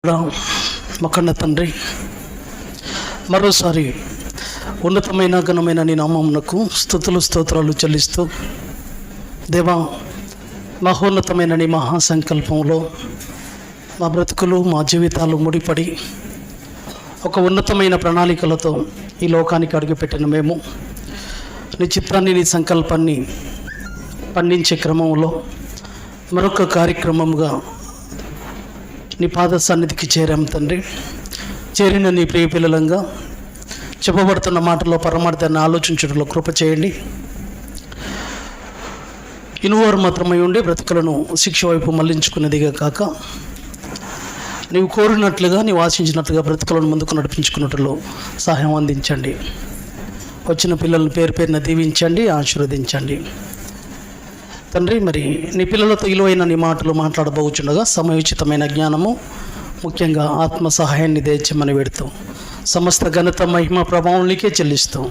మా కన్న తండ్రి, మరోసారి ఉన్నతమైన ఘనమైన నీ నామమునకు స్తుతులు స్తోత్రాలు చెల్లిస్తూ, దేవా, మహోన్నతమైన నీ మహాసంకల్పంలో మా బ్రతుకులు మా జీవితాలు ముడిపడి ఒక ఉన్నతమైన ప్రణాళికలతో ఈ లోకానికి అడుగుపెట్టిన మేము నీ చిత్రాన్ని, నీ సంకల్పాన్ని పండించే క్రమంలో మరొక కార్యక్రమంగా నీ పాద సన్నిధికి చేరాం తండ్రి. చేరిన నీ ప్రియ పిల్లలంగా చెప్పబడుతున్న మాటలో పరమార్థాన్ని ఆలోచించడంలో కృప చేయండి. ఇనువారు మాత్రమై ఉండి బ్రతుకులను శిక్ష వైపు మళ్లించుకునేదిగా కాక, నీవు కోరినట్లుగా, నీవు ఆశించినట్లుగా బ్రతుకులను ముందుకు నడిపించుకున్నట్లు సహాయం అందించండి. వచ్చిన పిల్లలను పేరు పేరున దీవించండి, ఆశీర్వదించండి తండ్రి. మరి నీ పిల్లలతో ఇలువైన నీ మాటలు మాట్లాడబోచుండగా సమయోచితమైన జ్ఞానము, ముఖ్యంగా ఆత్మ సహాయాన్ని దయచేయమని పెడుతూ సమస్త ఘనత, మహిమ, ప్రభావం నీకే చెల్లిస్తాం.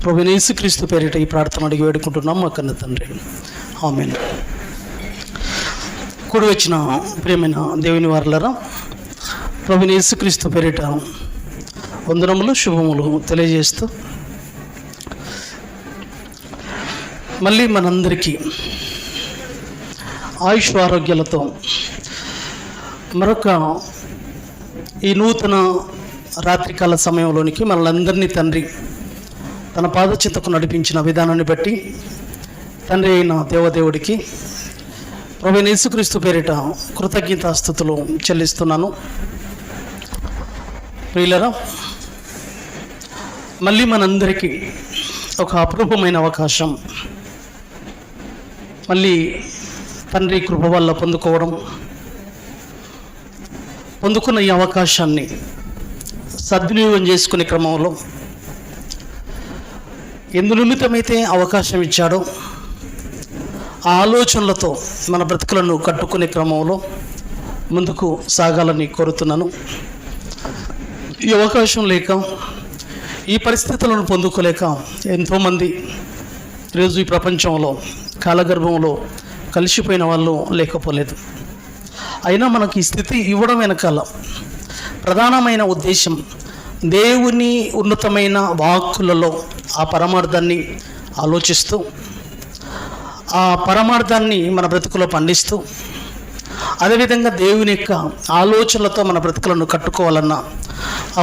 ప్రభువైన యేసుక్రీస్తు పేరిట ఈ ప్రార్థన అడిగి వేడుకుంటున్నాం మా కన్న తండ్రి, ఆమేన్. కూడి వచ్చిన ప్రియమైన దేవుని వారలారా, ప్రభువైన యేసుక్రీస్తు పేరిట వందనములు, శుభములు తెలియజేస్తూ, మళ్ళీ మనందరికీ ఆయుష్ ఆరోగ్యాలతో మరొక ఈ నూతన రాత్రికాల సమయంలోనికి మనలందరినీ తండ్రి తన పాదచింతకు నడిపించిన విధానాన్ని బట్టి తండ్రి అయిన దేవదేవుడికి ప్రభువైన యేసుక్రీస్తు పేరిట కృతజ్ఞతాస్తుతులు చెల్లిస్తున్నాను. ప్రియులారా, మళ్ళీ మనందరికీ ఒక అపరూపమైన అవకాశం మళ్ళీ తండ్రి కృప వల్ల పొందుకున్న ఈ అవకాశాన్ని సద్వినియోగం చేసుకునే క్రమంలో ఎందు నిమిత్తమైతే అవకాశం ఇచ్చాడో ఆ ఆలోచనలతో మన బ్రతుకులను కట్టుకునే క్రమంలో ముందుకు సాగాలని కోరుతున్నాను. ఈ అవకాశం లేక, ఈ పరిస్థితులను పొందుకోలేక ఎంతోమంది ఈరోజు ఈ ప్రపంచంలో కాలగర్భంలో కలిసిపోయిన వాళ్ళు లేకపోలేదు. అయినా మనకి ఈ స్థితి ఇవ్వడం వెనకాల ప్రధానమైన ఉద్దేశం, దేవుని ఉన్నతమైన వాక్కులలో ఆ పరమార్థాన్ని ఆలోచిస్తూ, ఆ పరమార్థాన్ని మన బ్రతుకులో పండిస్తూ, అదేవిధంగా దేవుని యొక్క ఆలోచనలతో మన బ్రతుకులను కట్టుకోవాలన్న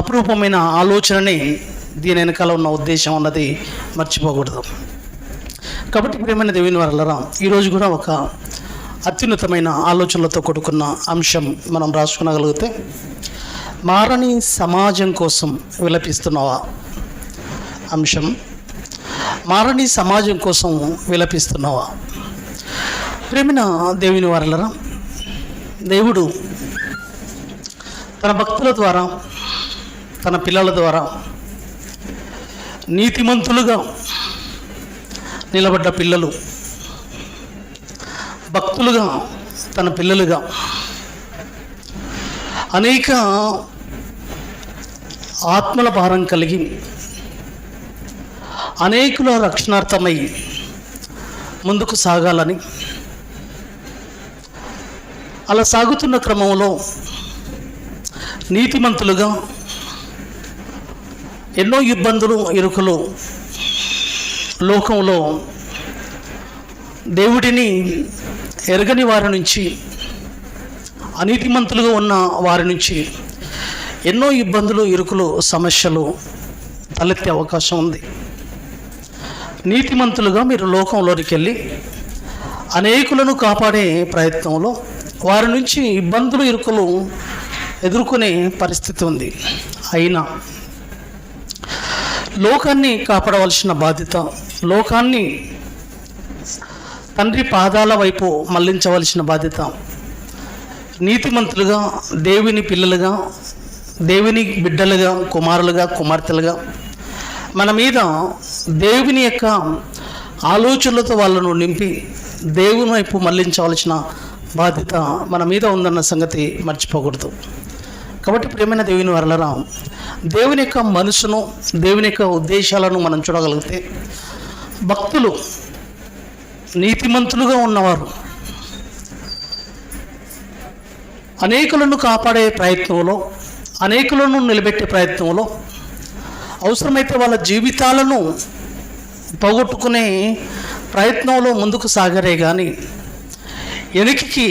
అపరూపమైన ఆలోచనని దీని వెనకాల ఉన్న ఉద్దేశం అన్నది మర్చిపోకూడదు. కాబట్టి ప్రియమైన దేవుని వారలారా, ఈరోజు కూడా ఒక అత్యున్నతమైన ఆలోచనలతో కూడుకున్న అంశం మనం రాసుకునగలిగితే, మారని సమాజం కోసం విలపిస్తున్నావా? అంశం, మారని సమాజం కోసం విలపిస్తున్నావా? ప్రియమైన దేవుని వారలారా, దేవుడు తన భక్తుల ద్వారా, తన పిల్లల ద్వారా నీతిమంతులుగా నిలబడ్డ పిల్లలు, భక్తులుగా తన పిల్లలుగా అనేక ఆత్మల భారం కలిగి అనేకుల రక్షణార్థమై ముందుకు సాగాలని, అలా సాగుతున్న క్రమంలో నీతిమంతులుగా ఎన్నో ఇబ్బందులు, ఇరుకులు లోకంలో దేవుడిని ఎరగని వారి నుంచి, అనీతిమంతులుగా ఉన్న వారి నుంచి ఎన్నో ఇబ్బందులు, ఇరుకులు, సమస్యలు తలెత్తే అవకాశం ఉంది. నీతిమంతులుగా మీరు లోకంలోనికి వెళ్ళి అనేకులను కాపాడే ప్రయత్నంలో వారి నుంచి ఇబ్బందులు, ఇరుకులు ఎదుర్కొనే పరిస్థితి ఉంది. అయినా లోకాన్ని కాపాడవలసిన బాధ్యత, లోకాన్ని తండ్రి పాదాల వైపు మళ్లించవలసిన బాధ్యత నీతిమంతులుగా, దేవుని పిల్లలుగా, దేవుని బిడ్డలుగా, కుమారులుగా, కుమార్తెలుగా మన మీద దేవుని యొక్క ఆలోచనలతో వాళ్ళను నింపి దేవుని వైపు మళ్లించవలసిన బాధ్యత మన మీద ఉందన్న సంగతి మర్చిపోకూడదు. కాబట్టి ప్రియమైన దేవుని వారలారా, దేవుని యొక్క మనసును, దేవుని యొక్క ఉద్దేశాలను మనం చూడగలిగితే, భక్తులు నీతిమంతులుగా ఉన్నవారు అనేకులను కాపాడే ప్రయత్నంలో, అనేకులను నిలబెట్టే ప్రయత్నంలో అవసరమైతే వాళ్ళ జీవితాలను పోగొట్టుకునే ప్రయత్నంలో ముందుకు సాగరే కానీ వెనక్కి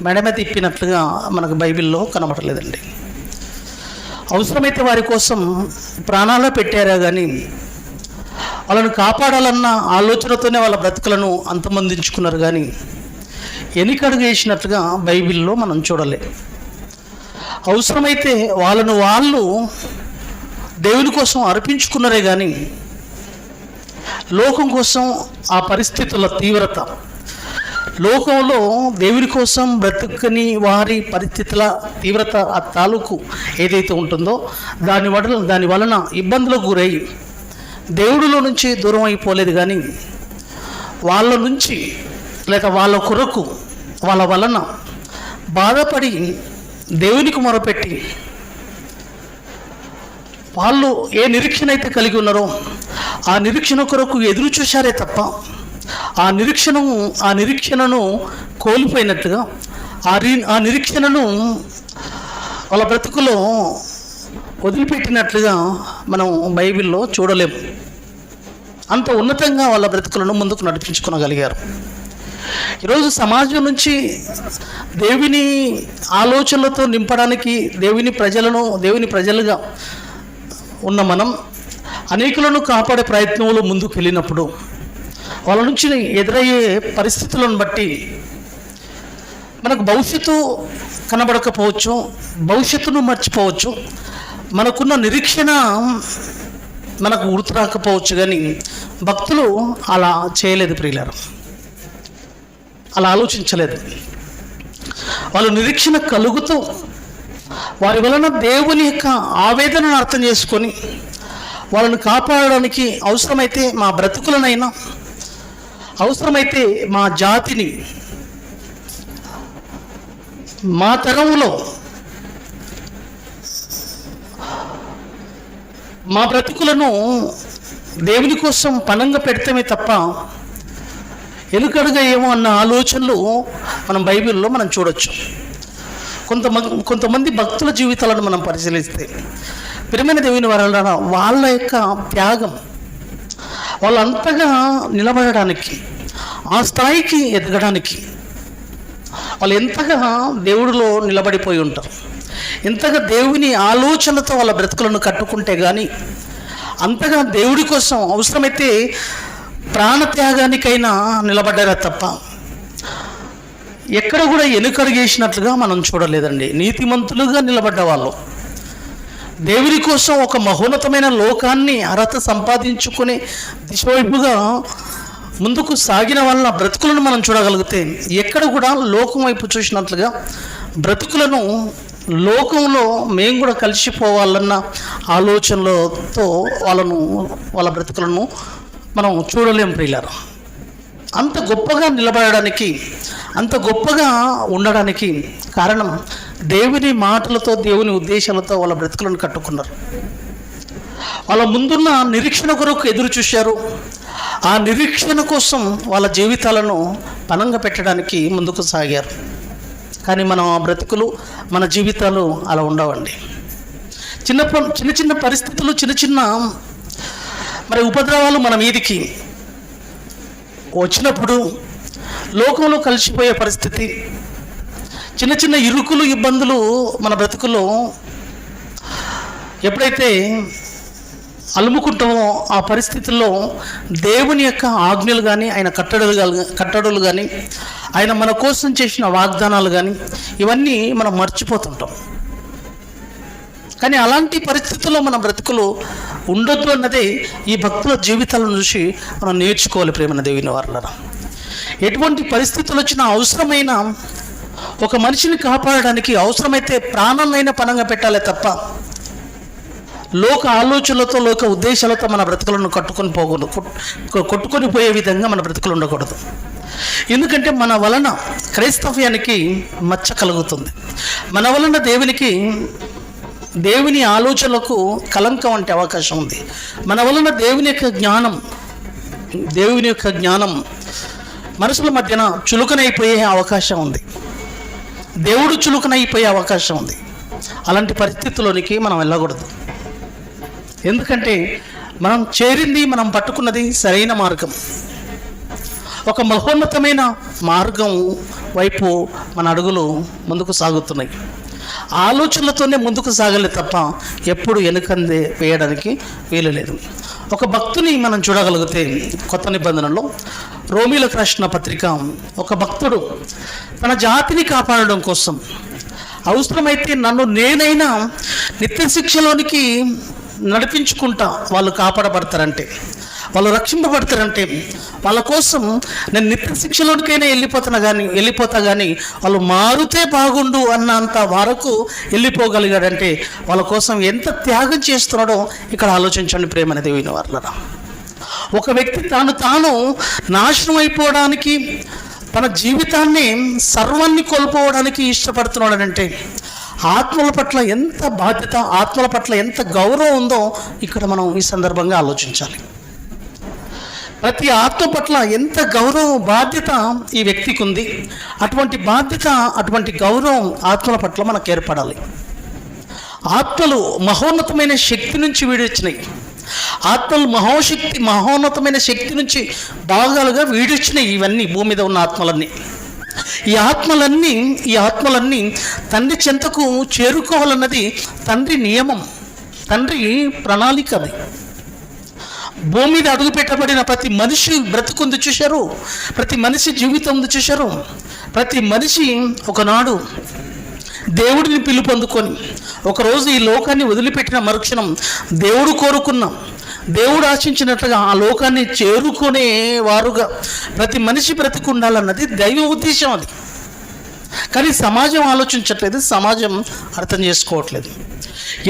మెడమ తిప్పినట్లుగా మనకు బైబిల్లో కనబడలేదండి. అవసరమైతే వారి కోసం ప్రాణాలు పెట్టారా కానీ వాళ్ళను కాపాడాలన్న ఆలోచనతోనే వాళ్ళ బ్రతుకులను అంతమొందించుకున్నారు కానీ వెనుకడుగు వేసినట్లుగా బైబిల్లో మనం చూడలే. అవసరమైతే వాళ్ళను వాళ్ళు దేవుని కోసం అర్పించుకున్నారే కానీ లోకం కోసం ఆ పరిస్థితుల తీవ్రత, లోకంలో దేవుని కోసం బ్రతుకని వారి పరిస్థితుల తీవ్రత, ఆ తాలూకు ఏదైతే ఉంటుందో దాని వలన ఇబ్బందులకు గురై దేవుడిలో నుంచి దూరం అయిపోలేదు కానీ వాళ్ళ నుంచి లేక వాళ్ళ కొరకు వాళ్ళ వలన బాధపడి దేవునికి మొరపెట్టి వాళ్ళు ఏ నిరీక్షణ అయితే కలిగి ఉన్నారో ఆ నిరీక్షణ కొరకు ఎదురు చూశారే తప్ప ఆ నిరీక్షణను కోల్పోయినట్టుగా ఆ నిరీక్షణను వాళ్ళ బ్రతుకులో వదిలిపెట్టినట్లుగా మనం బైబిల్లో చూడలేము. అంత ఉన్నతంగా వాళ్ళ బ్రతుకులను ముందుకు నడిపించుకోగలిగారు. ఈరోజు సమాజం నుంచి దేవుని ఆలోచనలతో నింపడానికి దేవుని ప్రజలుగా ఉన్న మనం అనేకులను కాపాడే ప్రయత్నంలో ముందుకు వెళ్ళినప్పుడు వాళ్ళ నుంచి ఎదురయ్యే పరిస్థితులను బట్టి మనకు భవిష్యత్తు కనబడకపోవచ్చు, భవిష్యత్తును మర్చిపోవచ్చు, మనకున్న నిరీక్షణ మనకు గుర్తు రాకపోవచ్చు. కానీ భక్తులు అలా చేయలేదు ప్రియులారు, అలా ఆలోచించలేదు. వాళ్ళు నిరీక్షణ కలుగుతూ వారి వలన దేవుని యొక్క ఆవేదనను అర్థం చేసుకొని వాళ్ళని కాపాడడానికి అవసరమైతే మా బ్రతుకులనైనా, అవసరమైతే మా జాతిని, మా తరంలో మా బ్రతుకులను దేవుని కోసం పణంగా పెడతామే తప్ప ఎలుకడుగా ఏమో అన్న ఆలోచనలు మనం బైబిల్లో మనం చూడొచ్చు. కొంతమంది భక్తుల జీవితాలను మనం పరిశీలిస్తే ప్రియమైన దేవుని వలన వాళ్ళ యొక్క త్యాగం, వాళ్ళంతగా నిలబడడానికి, ఆ స్థాయికి ఎదగడానికి వాళ్ళు ఎంతగా దేవుడిలో నిలబడిపోయి ఉంటారు, ఎంతగా దేవుని ఆలోచనలతో వాళ్ళ బ్రతుకులను కట్టుకుంటే కానీ అంతగా దేవుడి కోసం అవసరమైతే ప్రాణత్యాగానికైనా నిలబడ్డారా తప్ప ఎక్కడ కూడా వెనుకడుగేసినట్లుగా మనం చూడలేదండి. నీతిమంతులుగా నిలబడ్డ వాళ్ళు దేవుని కోసం ఒక మహోన్నతమైన లోకాన్ని అర్హత సంపాదించుకునే దిశవైపుగా ముందుకు సాగిన వాళ్ళ బ్రతుకులను మనం చూడగలిగితే ఎక్కడ కూడా లోకం వైపు చూసినట్లుగా బ్రతుకులను లోకంలో మేము కూడా కలిసిపోవాలన్న ఆలోచనలతో వాళ్ళ బ్రతుకులను మనం చూడలేం ప్రియులారా. అంత గొప్పగా నిలబడడానికి, అంత గొప్పగా ఉండడానికి కారణం దేవుని మాటలతో, దేవుని ఉద్దేశాలతో వాళ్ళ బ్రతుకులను కట్టుకున్నారు. వాళ్ళ ముందున్న నిరీక్షణ కొరకు ఎదురు చూశారు. ఆ నిరీక్షణ కోసం వాళ్ళ జీవితాలను పణంగా పెట్టడానికి ముందుకు సాగారు. కానీ మన బ్రతుకులు, మన జీవితాలు అలా ఉండవండి. చిన్న చిన్న పరిస్థితులు, చిన్న మరి ఉపద్రవాలు మన మీదికి వచ్చినప్పుడు లోకంలో కలిసిపోయే పరిస్థితి, చిన్న ఇరుకులు, ఇబ్బందులు మన బ్రతుకులో ఎప్పుడైతే అలుముకుంటామో ఆ పరిస్థితుల్లో దేవుని యొక్క ఆజ్ఞలు కానీ, ఆయన కట్టడలు కానీ, ఆయన మన కోసం చేసిన వాగ్దానాలు కానీ ఇవన్నీ మనం మర్చిపోతుంటాం. కానీ అలాంటి పరిస్థితుల్లో మన బ్రతుకులు ఉండొద్దు అన్నదే ఈ భక్తుల జీవితాలను చూసి మనం నేర్చుకోవాలి. ప్రేమ దేవుని వారలారా, ఎటువంటి పరిస్థితులు వచ్చినా అవసరమైన ఒక మనిషిని కాపాడడానికి అవసరమైతే ప్రాణాలైనా పణంగా పెట్టాలి తప్ప లోక ఆలోచనలతో, లోక ఉద్దేశాలతో మన బ్రతుకులను కొట్టుకొని పోయే విధంగా మన బ్రతుకులు ఉండకూడదు. ఎందుకంటే మన వలన క్రైస్తవ్యానికి మచ్చ కలుగుతుంది. మన వలన దేవుని ఆలోచనలకు కలంకం అంటే అవకాశం ఉంది. మన వలన దేవుని యొక్క జ్ఞానం మనసుల మధ్యన చులకనైపోయే అవకాశం ఉంది. దేవుడు చులుకనైపోయే అవకాశం ఉంది. అలాంటి పరిస్థితుల్లోనికి మనం వెళ్ళకూడదు. ఎందుకంటే మనం చేరింది, మనం పట్టుకున్నది సరైన మార్గం, ఒక మహోన్నతమైన మార్గం వైపు మన అడుగులు ముందుకు సాగుతున్నాయి. ఆలోచనలతోనే ముందుకు సాగలే తప్ప ఎప్పుడు వెనుకందే వేయడానికి వీలు లేదు. ఒక భక్తుని మనం చూడగలిగితే కొత్త నిబంధనలో రోమీలకు రాసిన పత్రిక, ఒక భక్తుడు తన జాతిని కాపాడడం కోసం అవసరమైతే నన్ను నేనైనా నిత్య శిక్షలోనికి నడిపించుకుంటా వాళ్ళు కాపాడబడతారంటే, వాళ్ళు రక్షింపబడతారంటే, వాళ్ళ కోసం నేను నిత్య శిక్షలోనికైనా వెళ్ళిపోతా కానీ వాళ్ళు మారుతే బాగుండు అన్నంత వరకు వెళ్ళిపోగలిగాడంటే వాళ్ళ కోసం ఎంత త్యాగం చేస్తున్నాడో ఇక్కడ ఆలోచించండి ప్రేమ దేవుని వాళ్ళరా. ఒక వ్యక్తి తాను నాశనం అయిపోవడానికి, తన జీవితాన్ని సర్వాన్ని కోల్పోవడానికి ఇష్టపడుతున్నాడంటే ఆత్మల పట్ల ఎంత బాధ్యత, ఆత్మల పట్ల ఎంత గౌరవం ఉందో ఇక్కడ మనం ఈ సందర్భంగా ఆలోచించాలి. ప్రతి ఆత్మ పట్ల ఎంత గౌరవం, బాధ్యత ఈ వ్యక్తికి ఉంది. అటువంటి బాధ్యత, అటువంటి గౌరవం ఆత్మల పట్ల మనకు ఏర్పడాలి. ఆత్మలు మహోన్నతమైన శక్తి నుంచి వీడొచ్చినాయి. ఆత్మలు మహోన్నతమైన శక్తి నుంచి భాగాలుగా వీడొచ్చినాయి. ఇవన్నీ భూమి మీద ఉన్న ఆత్మలన్నీ, ఈ ఆత్మలన్నీ తండ్రి చెంతకు చేరుకోవాలన్నది తండ్రి నియమం, తండ్రి ప్రణాళిక. అది భూమి మీద అడుగు పెట్టబడిన ప్రతి మనిషి బ్రతుకుంది చూశారు, ప్రతి మనిషి జీవితం ఉంది చూశారు. ప్రతి మనిషి ఒకనాడు దేవుడిని పిలుపొందుకొని ఒకరోజు ఈ లోకాన్ని వదిలిపెట్టిన మరుక్షణం దేవుడు కోరుకున్న, దేవుడు ఆశించినట్లుగా ఆ లోకాన్ని చేరుకునే వారుగా ప్రతి మనిషి బ్రతికుండాలన్నది దైవ ఉద్దేశం. అది కానీ సమాజం ఆలోచించట్లేదు, సమాజం అర్థం చేసుకోవట్లేదు.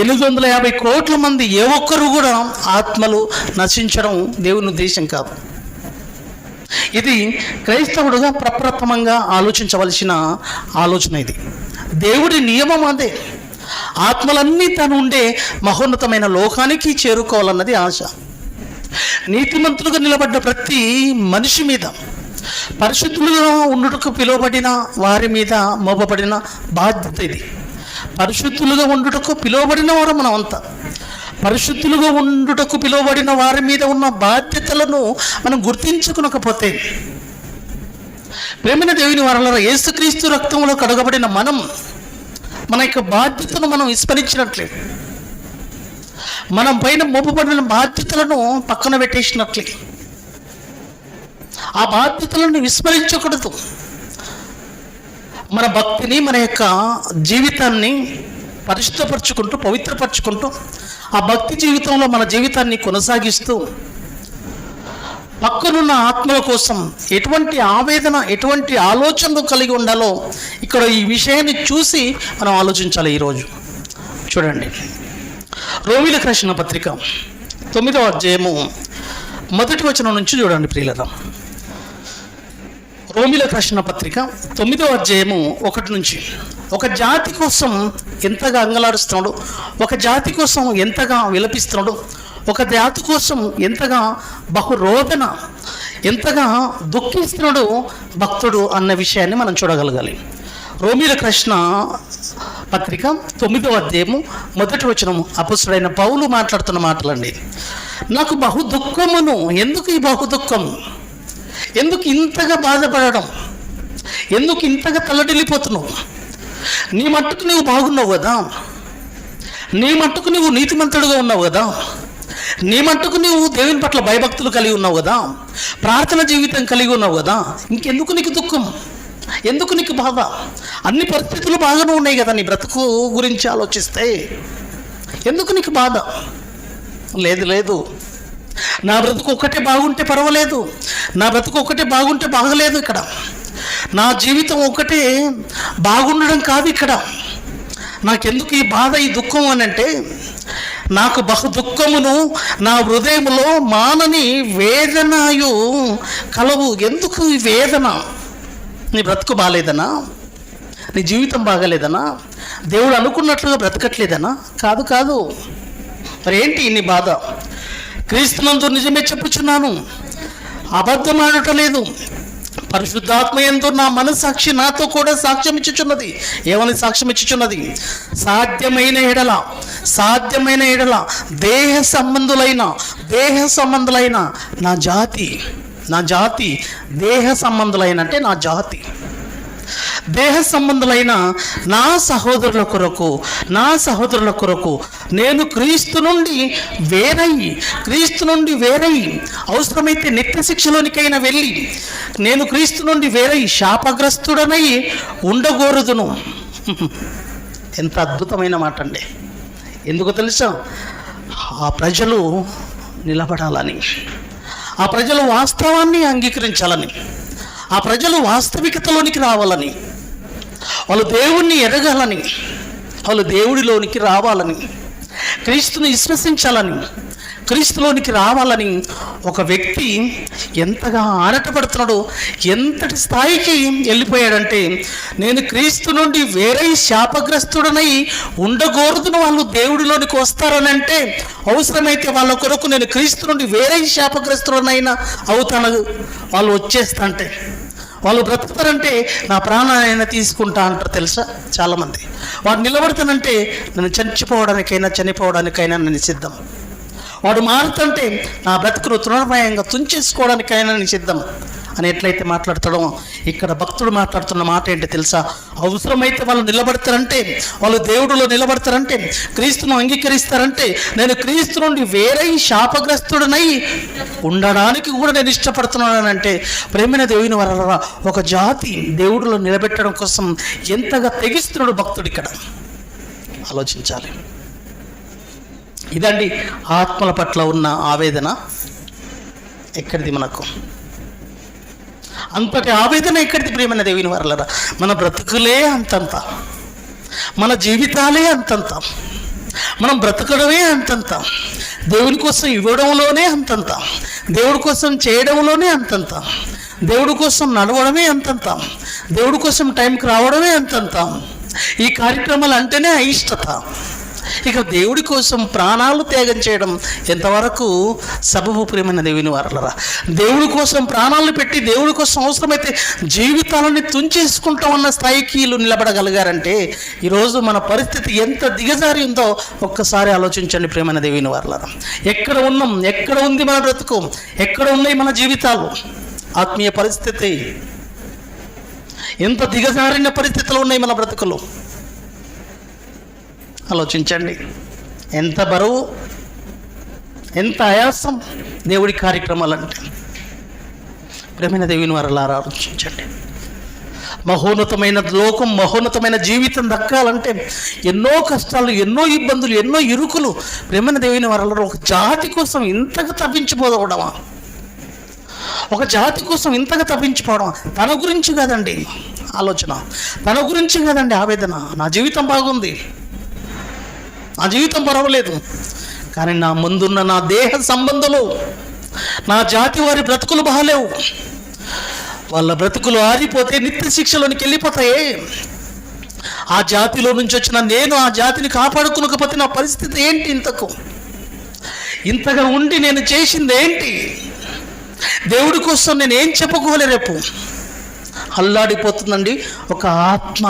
850 కోట్ల మంది ఏ ఒక్కరు కూడా ఆత్మలు నశించడం దేవుని ఉద్దేశం కాదు. ఇది క్రైస్తవుడుగా ప్రప్రథమంగా ఆలోచించవలసిన ఆలోచన. ఇది దేవుడి నియమం. అదే ఆత్మలన్నీ తను ఉండే మహోన్నతమైన లోకానికి చేరుకోవాలన్నది ఆశ. నీతిమంతులుగా నిలబడ్డ ప్రతి మనిషి మీద, పరిశుద్ధులుగా ఉండుటకు పిలువబడిన వారి మీద మోపబడిన బాధ్యత ఇది. పరిశుద్ధులుగా ఉండుటకు పిలువబడిన వారు మనం అంతా. పరిశుద్ధులుగా ఉండుటకు పిలువబడిన వారి మీద ఉన్న బాధ్యతలను మనం గుర్తించుకునకపోతే, ప్రేమైన దేవుని వారలారా, యేసుక్రీస్తు రక్తంలో కడగబడిన మన యొక్క బాధ్యతను మనం విస్మరించినట్లే, మనం పైన మోపబడిన బాధ్యతలను పక్కన పెట్టేసినట్లే. ఆ బాధ్యతలను విస్మరించకూడదు. మన భక్తిని, మన యొక్క జీవితాన్ని పరిశుద్ధపరచుకుంటూ, పవిత్రపరచుకుంటూ, ఆ భక్తి జీవితంలో మన జీవితాన్ని కొనసాగిస్తూ, పక్కనున్న ఆత్మల కోసం ఎటువంటి ఆవేదన, ఎటువంటి ఆలోచనలు కలిగి ఉండాలో ఇక్కడ ఈ విషయాన్ని చూసి మనం ఆలోచించాలి. ఈరోజు చూడండి, రోమీలకు రాసిన పత్రిక 9వ అధ్యాయము 1వ వచనం నుంచి చూడండి ప్రియులరా. రోమీలకు రాసిన పత్రిక 9వ అధ్యాయము 1 నుంచి, ఒక జాతి కోసం ఎంతగా అంగలాడుస్తున్నాడు, ఒక జాతి కోసం ఎంతగా విలపిస్తున్నాడు, ఒక జాతి కోసం ఎంతగా బహురోదన, ఎంతగా దుఃఖిస్తున్నాడు భక్తుడు అన్న విషయాన్ని మనం చూడగలగాలి. రోమీలకు రాసిన పత్రిక 9వ అధ్యాయము 1వ వచనం అపొస్తలుడైన పౌలు మాట్లాడుతున్న మాటలండి. నాకు బహు దుఃఖమును. ఎందుకు ఈ బహు దుఃఖం? ఎందుకు ఇంతగా బాధపడడం? ఎందుకు ఇంతగా తల్లడిల్లిపోతున్నావు? నీ మట్టుకు నువ్వు బాగున్నావు కదా, నీ మట్టుకు నువ్వు నీతిమంతుడుగా ఉన్నావు కదా, నీ మట్టుకు నువ్వు దేవుని పట్ల భయభక్తులు కలిగి ఉన్నావు కదా, ప్రార్థన జీవితం కలిగి ఉన్నావు కదా, ఇంకెందుకు నీకు దుఃఖం? ఎందుకు నీకు బాధ? అన్ని పరిస్థితులు బాగానే ఉన్నాయి కదా, నీ బ్రతుకు గురించి ఆలోచిస్తే ఎందుకు నీకు బాధ? లేదు, నా బ్రతుకు ఒక్కటే బాగుంటే పర్వాలేదు, నా బ్రతుకు ఒక్కటే బాగుంటే బాగలేదు. ఇక్కడ నా జీవితం ఒక్కటే బాగుండడం కాదు. ఇక్కడ నాకెందుకు ఈ బాధ, ఈ దుఃఖం అని అంటే, నాకు బహు దుఃఖమును నా హృదయములో మానని వేదనయు కలవు. ఎందుకు ఈ వేదన? నీ బ్రతుకు బాగాలేదనా? నీ జీవితం బాగాలేదనా? దేవుడు అనుకున్నట్లుగా బ్రతకట్లేదనా? కాదు. మరి ఏంటి నీ బాధ? క్రీస్తునందు నిజమే చెప్పుచున్నాను, అబద్ధం ఆడటలేదు, పరిశుద్ధాత్మయందు నా మనస్సాక్షి నాతో కూడా సాక్ష్యం ఇచ్చుచున్నది. ఏమని సాక్ష్యం ఇచ్చుచున్నది? సాధ్యమైన ఎడల దేహ సంబంధులైన నా జాతి దేహ సంబంధులైన అంటే నా జాతి, దేహ సంబంధులైన నా సహోదరుల కొరకు నేను క్రీస్తు నుండి వేరై అవసరమైతే నిత్య శిక్షలోనికైనా వెళ్ళి నేను క్రీస్తు నుండి వేరై శాపగ్రస్తుడనై ఉండగోరుదును. ఎంత అద్భుతమైన మాట అండి! ఎందుకు తెలుసా? ఆ ప్రజలు నిలబడాలని, ఆ ప్రజలు వాస్తవాన్ని అంగీకరించాలని, ఆ ప్రజలు వాస్తవికతలోనికి రావాలని, వాళ్ళు దేవుణ్ణి ఎరగాలని, వాళ్ళు దేవుడిలోనికి రావాలని, క్రీస్తుని విశ్వసించాలని, క్రీస్తులోనికి రావాలని ఒక వ్యక్తి ఎంతగా ఆరాటపడుతున్నాడో, ఎంతటి స్థాయికి వెళ్ళిపోయాడంటే, నేను క్రీస్తు నుండి వేరే శాపగ్రస్తుడనై ఉండకూడదును వాళ్ళు దేవుడిలోనికి వస్తారని అంటే, అవసరమైతే వాళ్ళ కొరకు నేను క్రీస్తు నుండి వేరే శాపగ్రస్తుడనైనా అవుతాను వాళ్ళు వచ్చేస్తంటే, వాళ్ళు బ్రతుకుతారంటే నా ప్రాణాలైనా తీసుకుంటా అంటారు. తెలుసా చాలామంది. వాడు నిలబడతానంటే నేను చనిపోవడానికైనా నేను సిద్ధం. వాడు మారుతుంటే నా బ్రతుకును తృణప్రాయంగా తుంచేసుకోవడానికైనా నేను సిద్ధం అని ఎట్లయితే మాట్లాడతాడో, ఇక్కడ భక్తుడు మాట్లాడుతున్న మాట ఏంటి తెలుసా? అవసరమైతే వాళ్ళు నిలబడతారంటే, వాళ్ళు దేవుడిలో నిలబడతారంటే, క్రీస్తును అంగీకరిస్తారంటే, నేను క్రీస్తు నుండి వేరే శాపగ్రస్తుడనై ఉండడానికి కూడా నేను ఇష్టపడుతున్నానంటే, ప్రేమైన దేవుని వల్ల ఒక జాతి దేవుడిలో నిలబెట్టడం కోసం ఎంతగా తెగిస్తున్నాడు భక్తుడు. ఇక్కడ ఆలోచించాలి. ఇదండి ఆత్మల పట్ల ఉన్న ఆవేదన. ఎక్కడిది మనకు అంతటి ఆవేదన? ఎక్కడిది ప్రియమైన దేవుని వారలారా? మన బ్రతుకులే అంతంత, మన జీవితాలే అంతంత, మనం బ్రతకడమే అంతంత, దేవుని కోసం ఇవ్వడంలోనే అంతంత, దేవుడి కోసం చేయడంలోనే అంతంత, దేవుడి కోసం నడవడమే అంతంత, దేవుడి కోసం టైంకి రావడమే అంతంత. ఈ కార్యక్రమాలు అంటేనే అయిష్టత. ఇక దేవుడి కోసం ప్రాణాలు త్యాగం చేయడం ఎంతవరకు సబబు ప్రియమైన దేవుని వారలారా? దేవుడి కోసం ప్రాణాలను పెట్టి దేవుడి కోసం అవసరమైతే జీవితాలని తుంచేసుకుంటామన్న స్థాయికి వీళ్ళు నిలబడగలిగారంటే ఈరోజు మన పరిస్థితి ఎంత దిగజారి ఉందో ఒక్కసారి ఆలోచించండి ప్రియమైన దేవుని వారలారా. ఎక్కడ ఉన్నాం? ఎక్కడ ఉంది మన బ్రతుకు? ఎక్కడ ఉన్నాయి మన జీవితాలు? ఆత్మీయ పరిస్థితి ఎంత దిగజారిన పరిస్థితులు ఉన్నాయి మన బ్రతుకులు? ఆలోచించండి. ఎంత బరువు, ఎంత ఆయాసం దేవుడి కార్యక్రమాలంటే. ప్రేమైన దేవుని వారలారా ఆలోచించండి. మహోన్నతమైన లోకం, మహోన్నతమైన జీవితం దక్కాలంటే ఎన్నో కష్టాలు, ఎన్నో ఇబ్బందులు, ఎన్నో ఇరుకులు. ప్రేమైన దేవుని వారలారా ఒక జాతి కోసం ఇంతగా తప్పించిపోవడమా? ఒక జాతి కోసం ఇంతగా తప్పించిపోవడం? తన గురించి కాదండి ఆలోచన, తన గురించి కాదండి ఆవేదన. నా జీవితం బాగుంది, నా జీవితం పర్వాలేదు, కానీ నా ముందున్న నా దేహ సంబంధులు, నా జాతి వారి బ్రతుకులు బాగలేవు. వాళ్ళ బ్రతుకులు ఆరిపోతే నిత్య శిక్షలోనికి వెళ్ళిపోతాయి. ఆ జాతిలో నుంచి వచ్చిన నేను ఆ జాతిని కాపాడుకోకపోతే నా పరిస్థితి ఏంటి? ఇంతగా ఉండి నేను చేసింది ఏంటి? దేవుడి కోసం నేను ఏం చెప్పుకోలే? రేపు అల్లాడిపోతుందండి ఒక ఆత్మ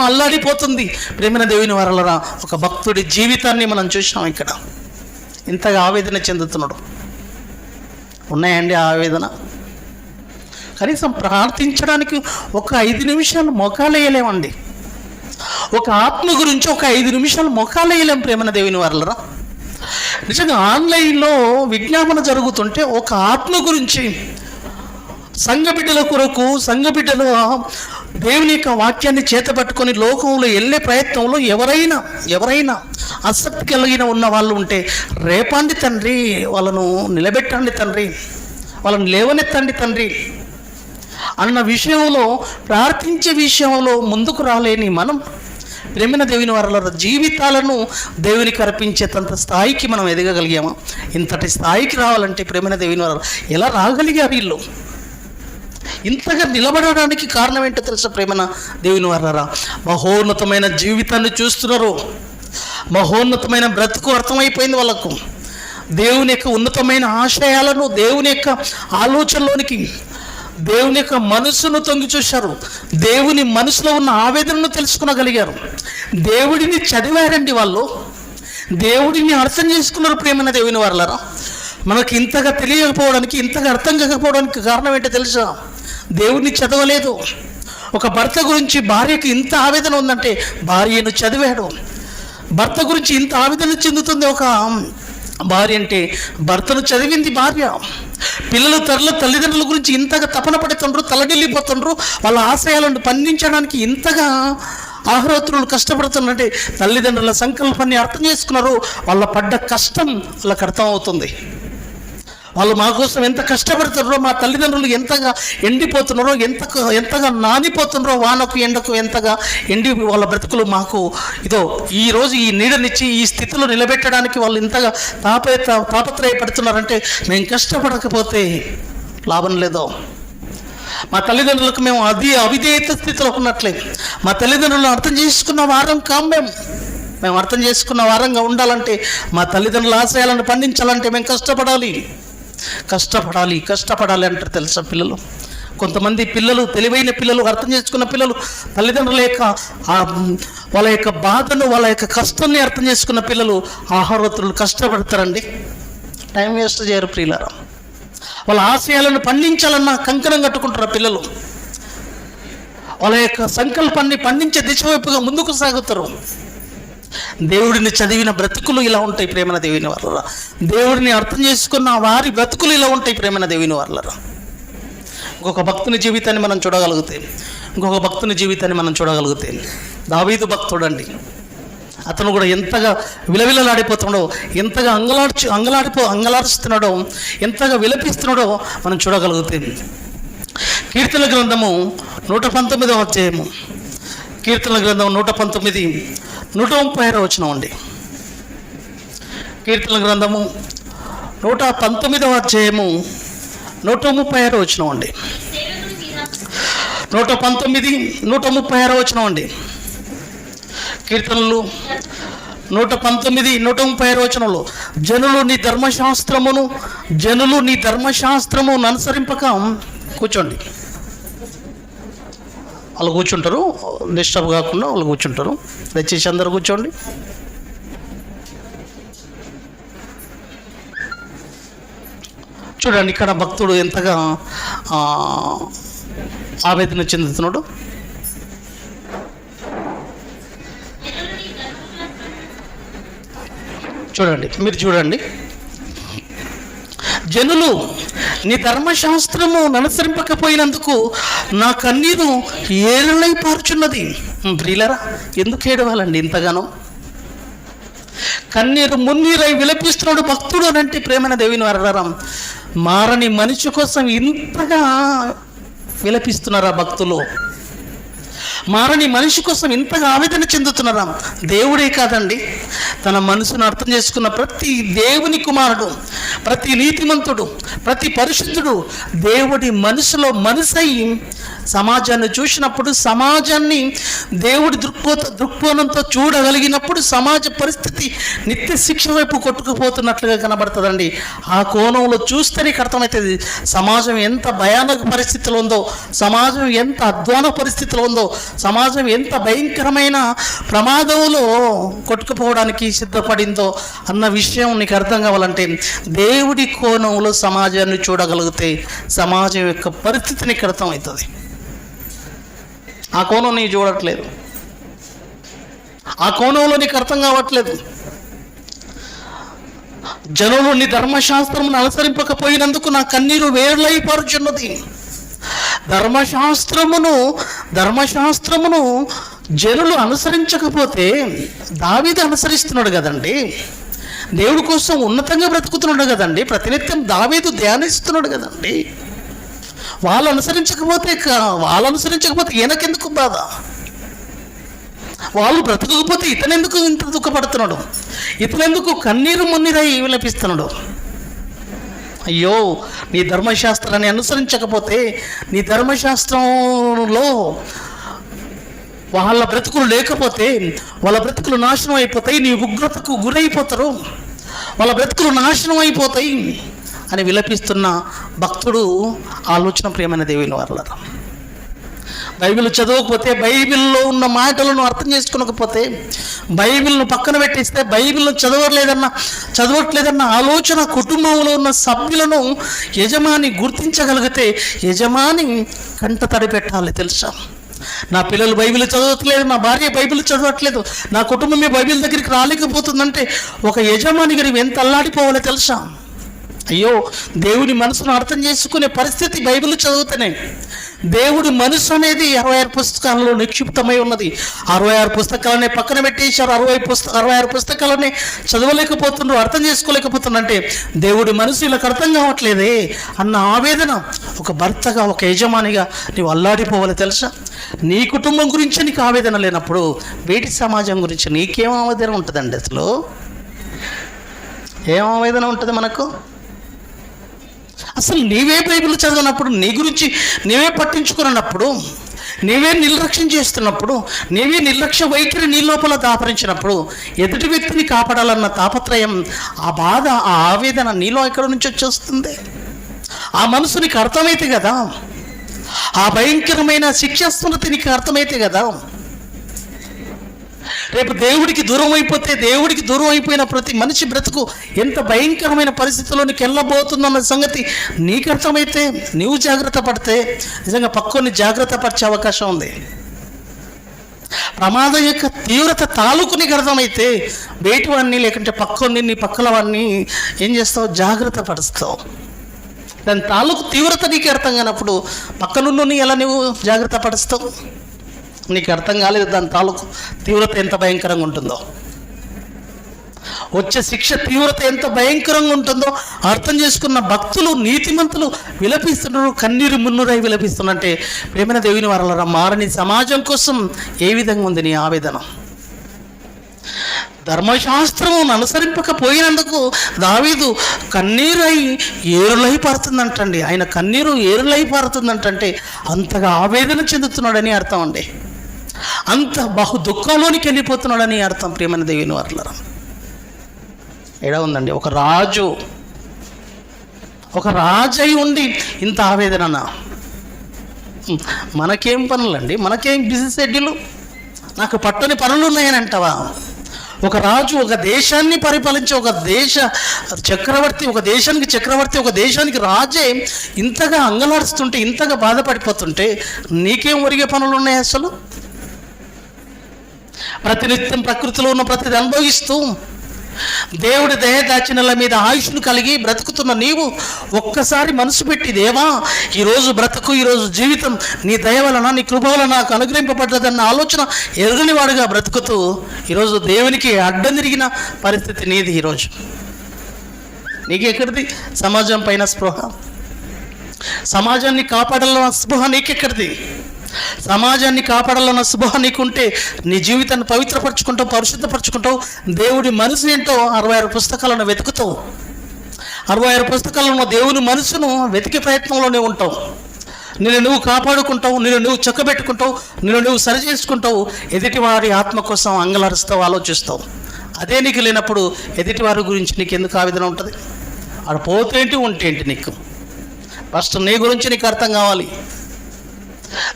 అల్లాడిపోతుంది. ప్రేమైన దేవుని వారలారా ఒక భక్తుడి జీవితాన్ని మనం చూసాం. ఇక్కడ ఇంతగా ఆవేదన చెందుతున్నాడు. ఉన్నాయండి ఆవేదన? కనీసం ప్రార్థించడానికి ఒక 5 నిమిషాలు మొఖాలేయలేమండి. ఒక ఆత్మ గురించి ఒక 5 నిమిషాలు మొఖాలేయలేం ప్రేమైన దేవుని వారలారా. నిజంగా ఆన్లైన్లో విజ్ఞాపన జరుగుతుంటే ఒక ఆత్మ గురించి సంఘ బిడ్డల కొరకు, సంఘ బిడ్డలు దేవుని యొక్క వాక్యాన్ని చేతపట్టుకొని లోకంలో వెళ్ళే ప్రయత్నంలో ఎవరైనా ఆసక్తి కలిగిన ఉన్న వాళ్ళు ఉంటే రేపండి తండ్రి, వాళ్ళను నిలబెట్టండి తండ్రి, వాళ్ళని లేవనెత్తండి తండ్రి అన్న విషయంలో, ప్రార్థించే విషయంలో ముందుకు రాలేని మనం ప్రేమైన దేవుని వారలారా జీవితాలను దేవునికి అర్పించేంత స్థాయికి మనం ఎదగగలిగామా? ఇంతటి స్థాయికి రావాలంటే ప్రేమైన దేవుని వారలారా ఎలా రాగలిగారు వీళ్ళు? ఇంతగా నిలబడడానికి కారణం ఏంటో తెలుసా ప్రేమన దేవుని వారలారా? మహోన్నతమైన జీవితాన్ని చూస్తున్నారు, మహోన్నతమైన బ్రతుకు అర్థమైపోయింది వాళ్ళకు. దేవుని యొక్క ఉన్నతమైన ఆశయాలను, దేవుని యొక్క ఆలోచనలోనికి దేవుని యొక్క మనసును తొంగి చూశారు. దేవుని మనసులో ఉన్న ఆవేదనను తెలుసుకునగలిగారు. దేవుడిని చదివారండి వాళ్ళు, దేవుడిని అర్థం చేసుకున్నారు. ప్రియమైన దేవుని వారలారా, మనకి ఇంతగా తెలియకపోవడానికి, ఇంతగా అర్థం కాకపోవడానికి కారణం ఏంటో తెలుసా? దేవుడిని చదవలేదు. ఒక భర్త గురించి భార్యకి ఇంత ఆవేదన ఉందంటే భార్యను చదివాడు. భర్త గురించి ఇంత ఆవేదన చెందుతుంది ఒక భార్య అంటే భర్తను చదివింది భార్య. పిల్లలు తల్లిదండ్రుల గురించి ఇంతగా తపన పడుతుండ్రు, తలడిల్లిపోతుండ్రు. వాళ్ళ ఆశయాలను పండించడానికి ఇంతగా ఆహ్రోతులు కష్టపడుతున్నారంటే తల్లిదండ్రుల సంకల్పాన్ని అర్థం చేసుకున్నారు. వాళ్ళ పడ్డ కష్టం వాళ్ళకి అర్థం అవుతుంది. వాళ్ళు మా కోసం ఎంత కష్టపడుతున్నారో, మా తల్లిదండ్రులు ఎంతగా ఎండిపోతున్నారో, ఎంతగా నానిపోతున్నారో, వానకు ఎండకు ఎంతగా ఎండి వాళ్ళ బ్రతుకులు మాకు ఇదో ఈరోజు ఈ నీడనిచ్చి ఈ స్థితిలో నిలబెట్టడానికి వాళ్ళు ఇంతగా తాపత్రయపడుతున్నారంటే మేము కష్టపడకపోతే లాభం లేదో. మా తల్లిదండ్రులకు మేము అవిధేయత స్థితిలో ఉన్నట్లే. మా తల్లిదండ్రులను అర్థం చేసుకున్న వారం కాం మేము అర్థం చేసుకున్న వారంగా ఉండాలంటే, మా తల్లిదండ్రుల ఆశయాలను పండించాలంటే మేము కష్టపడాలి అంటారు తెలుసా పిల్లలు. కొంతమంది పిల్లలు, తెలివైన పిల్లలు, అర్థం చేసుకున్న పిల్లలు తల్లిదండ్రుల యొక్క వాళ్ళ యొక్క బాధను, వాళ్ళ యొక్క కష్టాన్ని అర్థం చేసుకున్న పిల్లలు ఆహారతులు కష్టపడతారండి, టైం వేస్ట్ చేయరు ప్రియులారా. వాళ్ళ ఆశయాలను పండించాలన్న కంకణం కట్టుకుంటారు పిల్లలు. వాళ్ళ యొక్క సంకల్పాన్ని పండించే దిశ వైపుగా ముందుకు సాగుతారు. దేవుడిని చదివిన బ్రతుకులు ఇలా ఉంటాయి ప్రేమన దేవుని వాళ్ళరా. దేవుడిని అర్థం చేసుకున్న వారి బ్రతుకులు ఇలా ఉంటాయి ప్రేమన దేవుని వాళ్ళరా. ఇంకొక భక్తుని జీవితాన్ని మనం చూడగలిగితే దావీదు భక్తుడు అండి. అతను కూడా ఎంతగా విలవిలలాడిపోతున్నాడో, ఎంతగా అంగలారుస్తున్నాడో, ఎంతగా విలపిస్తున్నాడో మనం చూడగలిగితే. కీర్తన గ్రంథము 119వ అధ్యాయము, కీర్తన గ్రంథం 119 136 వచనం అండి. కీర్తన గ్రంథము 119వ అధ్యాయము 136 వచనం అండి. 119 136 వచనం అండి. కీర్తనలు 119 136 వచనంలో జనులు నీ ధర్మశాస్త్రమును అనుసరింపక కూర్చోండి. వాళ్ళు కూర్చుంటారు, డిస్టర్బ్ కాకుండా వాళ్ళు కూర్చుంటారు. దయచేసి అందరూ కూర్చోండి. చూడండి ఇక్కడ భక్తుడు ఎంతగా ఆవేదన చెందుతున్నాడు. మీరు చూడండి. జనులు నీ ధర్మశాస్త్రము అనుసరింపకపోయినందుకు నా కన్నీరు ఏరులై పారుచున్నది. ప్రియులారా, ఎందుకు ఏడవాలండి ఇంతగానో? కన్నీరు మున్నీరై విలపిస్తున్నాడు భక్తుడు అని అంటే ప్రేమైన దేవుని వారలారా, మారని మనిషి కోసం ఇంతగా విలపిస్తున్నారా భక్తులు? మారని మనిషి కోసం ఇంతగా ఆవేదన చెందుతున్నారా? దేవుడే కాదండి, తన మనసును అర్థం చేసుకున్న ప్రతి దేవుని కుమారుడు, ప్రతి నీతిమంతుడు, ప్రతి పరిశుద్ధుడు దేవుడి మనసులో మనసై సమాజాన్ని చూసినప్పుడు, సమాజాన్ని దేవుడి దృక్కోణంతో చూడగలిగినప్పుడు సమాజ పరిస్థితి నిత్య శిక్ష వైపు కొట్టుకుపోతున్నట్లుగా కనబడుతుందండి. ఆ కోణంలో చూస్తే నీకు అర్థమవుతుంది సమాజం ఎంత భయానక పరిస్థితిలో ఉందో, సమాజం ఎంత అధ్వాన పరిస్థితిలో ఉందో, సమాజం ఎంత భయంకరమైన ప్రమాదంలో కొట్టుకుపోవడానికి సిద్ధపడిందో అన్న విషయం నీకు అర్థం కావాలంటే దేవుడి కోణంలో సమాజాన్ని చూడగలిగితే సమాజం యొక్క పరిస్థితి నీకు అర్థమవుతుంది. ఆ కోణం నీకు చూడట్లేదు, ఆ కోణంలో నీకు అర్థం కావట్లేదు. జనులు నీ ధర్మశాస్త్రమును అనుసరింపకపోయినందుకు నా కన్నీరు వేర్లై పారుచున్నది. ధర్మశాస్త్రమును జనులు అనుసరించకపోతే దావీదు అనుసరిస్తున్నాడు కదండి, దేవుడి కోసం ఉన్నతంగా బ్రతుకుతున్నాడు కదండి, ప్రతినిత్యం దావీదు ధ్యానిస్తున్నాడు కదండి. వాళ్ళు అనుసరించకపోతే ఈయనకెందుకు బాధ? వాళ్ళు బ్రతకకపోతే ఇతనెందుకు ఇంత దుఃఖపడుతున్నాడు? ఇతనెందుకు కన్నీరు మున్నీరై విలపిస్తున్నాడు? అయ్యో, నీ ధర్మశాస్త్రాన్ని అనుసరించకపోతే, నీ ధర్మశాస్త్రంలో వాళ్ళ బ్రతుకులు లేకపోతే వాళ్ళ బ్రతుకులు నాశనం అయిపోతాయి. నీ ఉగ్రతకు గురైపోతారు, వాళ్ళ బ్రతుకులు నాశనం అయిపోతాయి. అని విలపిస్తున్న భక్తుడు ఆలోచన ప్రియమైన దేవుని వారలారా. బైబిల్ చదవకపోతే, బైబిల్లో ఉన్న మాటలను అర్థం చేసుకోకపోతే, బైబిల్ను పక్కన పెట్టేస్తే, బైబిల్ను చదవట్లేదన్న ఆలోచన కుటుంబంలో ఉన్న సభ్యులను యజమాని గుర్తించగలిగితే యజమాని కంట తడి పెట్టాలి. తెలుసా, నా పిల్లలు బైబిల్ చదవట్లేదు, నా భార్య బైబిల్ చదవట్లేదు, నా కుటుంబమే బైబిల్ దగ్గరికి రాలేకపోతుందంటే ఒక యజమాని గారు ఎంత అల్లాడిపోవాలో తెలుసా. అయ్యో, దేవుని మనసును అర్థం చేసుకునే పరిస్థితి బైబిల్ చదువుతానే. దేవుడి మనసు అనేది 66 పుస్తకాలలో నిక్షిప్తమై ఉన్నది. 66 పుస్తకాలనే పక్కన పెట్టేశారు. 66 పుస్తకాలనే చదవలేకపోతున్నారు, అర్థం చేసుకోలేకపోతున్నారు. అంటే దేవుడి మనసు ఇలా అర్థం కావట్లేదే అన్న ఆవేదన ఒక భర్తగా, ఒక యజమానిగా నీవు అల్లాడిపోవాలి. తెలుసా, నీ కుటుంబం గురించి నీకు ఆవేదన లేనప్పుడు బయటి సమాజం గురించి నీకేం ఆవేదన ఉంటుందండి? అసలు ఏం ఆవేదన ఉంటుంది మనకు? అసలు నీవే బైబిల్ చదివినప్పుడు, నీ గురించి నీవే పట్టించుకున్నప్పుడు, నీవే నిర్లక్ష్యం చేస్తున్నప్పుడు, నీవే నిర్లక్ష్య వైఖరి నీ లోపల దాపరించినప్పుడు ఎదుటి వ్యక్తిని కాపాడాలన్న తాపత్రయం, ఆ బాధ, ఆ ఆవేదన నీలో ఎక్కడి నుంచి వచ్చేస్తుంది? ఆ మనసు నీకు అర్థమైతే కదా, ఆ భయంకరమైన శిక్షాస్మృతి నీకు అర్థమైతే కదా. రేపు దేవుడికి దూరం అయిపోతే, దేవుడికి దూరం అయిపోయిన ప్రతి మనిషి బ్రతుకు ఎంత భయంకరమైన పరిస్థితుల్లోనికి వెళ్ళబోతుందన్న సంగతి నీకు అర్థమైతే, నీవు జాగ్రత్త పడితే నిజంగా పక్కని జాగ్రత్త పరిచే అవకాశం ఉంది. ప్రమాదం యొక్క తీవ్రత తాలూకు నీకు అర్థమైతే బయటి వాడిని, లేకుంటే పక్కని, నీ పక్కల వాడిని ఏం చేస్తావు? జాగ్రత్త పరుస్తావు. దాని తాలూకు తీవ్రత నీకు అర్థం కానప్పుడు పక్కనున్న ఎలా నువ్వు జాగ్రత్త పరుస్తావు? నీకు అర్థం కాలేదు దాని తాలూకు తీవ్రత ఎంత భయంకరంగా ఉంటుందో, వచ్చే శిక్ష తీవ్రత ఎంత భయంకరంగా ఉంటుందో అర్థం చేసుకున్న భక్తులు, నీతిమంతులు విలపిస్తున్నారు, కన్నీరు మున్నురై విలపిస్తున్నంటే ప్రేమైన దేవుని వారలారా, మారని సమాజం కోసం ఏ విధంగా ఉంది నీ ఆవేదన? ధర్మశాస్త్రమును అనుసరింపకపోయినందుకు దావీదు కన్నీరై ఏరులై పారుతుందంటండి. ఆయన కన్నీరు ఏరులై పారుతుందంటే అంతగా ఆవేదన చెందుతున్నాడని అర్థం అండి. అంత బహు దుఃఖంలోనికి వెళ్ళిపోతున్నాడని అర్థం. ప్రియమైన దేవుని వారలారా, ఎడా ఉందండి ఒక రాజు అయి ఉండి ఇంత ఆవేదన? మనకేం పనులండి, మనకేం బిజీ షెడ్యూల్, నాకు పట్టని పనులు ఉన్నాయని అంటావా? ఒక రాజు ఒక దేశాన్ని పరిపాలించే ఒక దేశ చక్రవర్తి, ఒక దేశానికి చక్రవర్తి, ఒక దేశానికి రాజే ఇంతగా అంగలాడుస్తుంటే, ఇంతగా బాధపడిపోతుంటే నీకేం ఒరిగే పనులు ఉన్నాయి? అసలు ప్రతినిత్యం ప్రకృతిలో ఉన్న ప్రతిది అనుభవిస్తూ దేవుడి దయదాచినల మీద ఆయుష్ను కలిగి బ్రతుకుతున్న నీవు ఒక్కసారి మనసు పెట్టి, దేవా ఈరోజు బ్రతుకు, ఈరోజు జీవితం నీ దయ వలన, నీ కృప వలన నాకు అనుగ్రహింపబడ్డదన్న ఆలోచన ఎరుగనివాడుగా బ్రతుకుతూ ఈరోజు దేవునికి అడ్డం తిరిగిన పరిస్థితి నీది. ఈరోజు నీకెక్కడిది సమాజం పైన స్పృహ? సమాజాన్ని కాపాడాలన్న స్పృహ నీకెక్కడిది? సమాజాన్ని కాపాడాలన్న స్పృహ నీకుంటే నీ జీవితాన్ని పవిత్రపరచుకుంటావు, పరిశుద్ధపరచుకుంటావు. దేవుడి మనసు ఏంటో 66 పుస్తకాలను వెతుకుతావు. 66 పుస్తకాలను దేవుని మనసును వెతికే ప్రయత్నంలోనే ఉంటావు. నిన్ను నువ్వు కాపాడుకుంటావు, నిన్ను నువ్వు చక్కబెట్టుకుంటావు, నిన్ను నువ్వు సరి చేసుకుంటావు. ఎదుటివారి ఆత్మ కోసం అంగలారుస్తావు, ఆలోచిస్తావు. అదే నీకు లేనప్పుడు ఎదుటివారి గురించి నీకు ఎందుకు ఆవేదన ఉంటుంది? ఆడ పోతేంటి ఉంటేంటి? నీకు ఫస్ట్ నీ గురించి నీకు అర్థం కావాలి.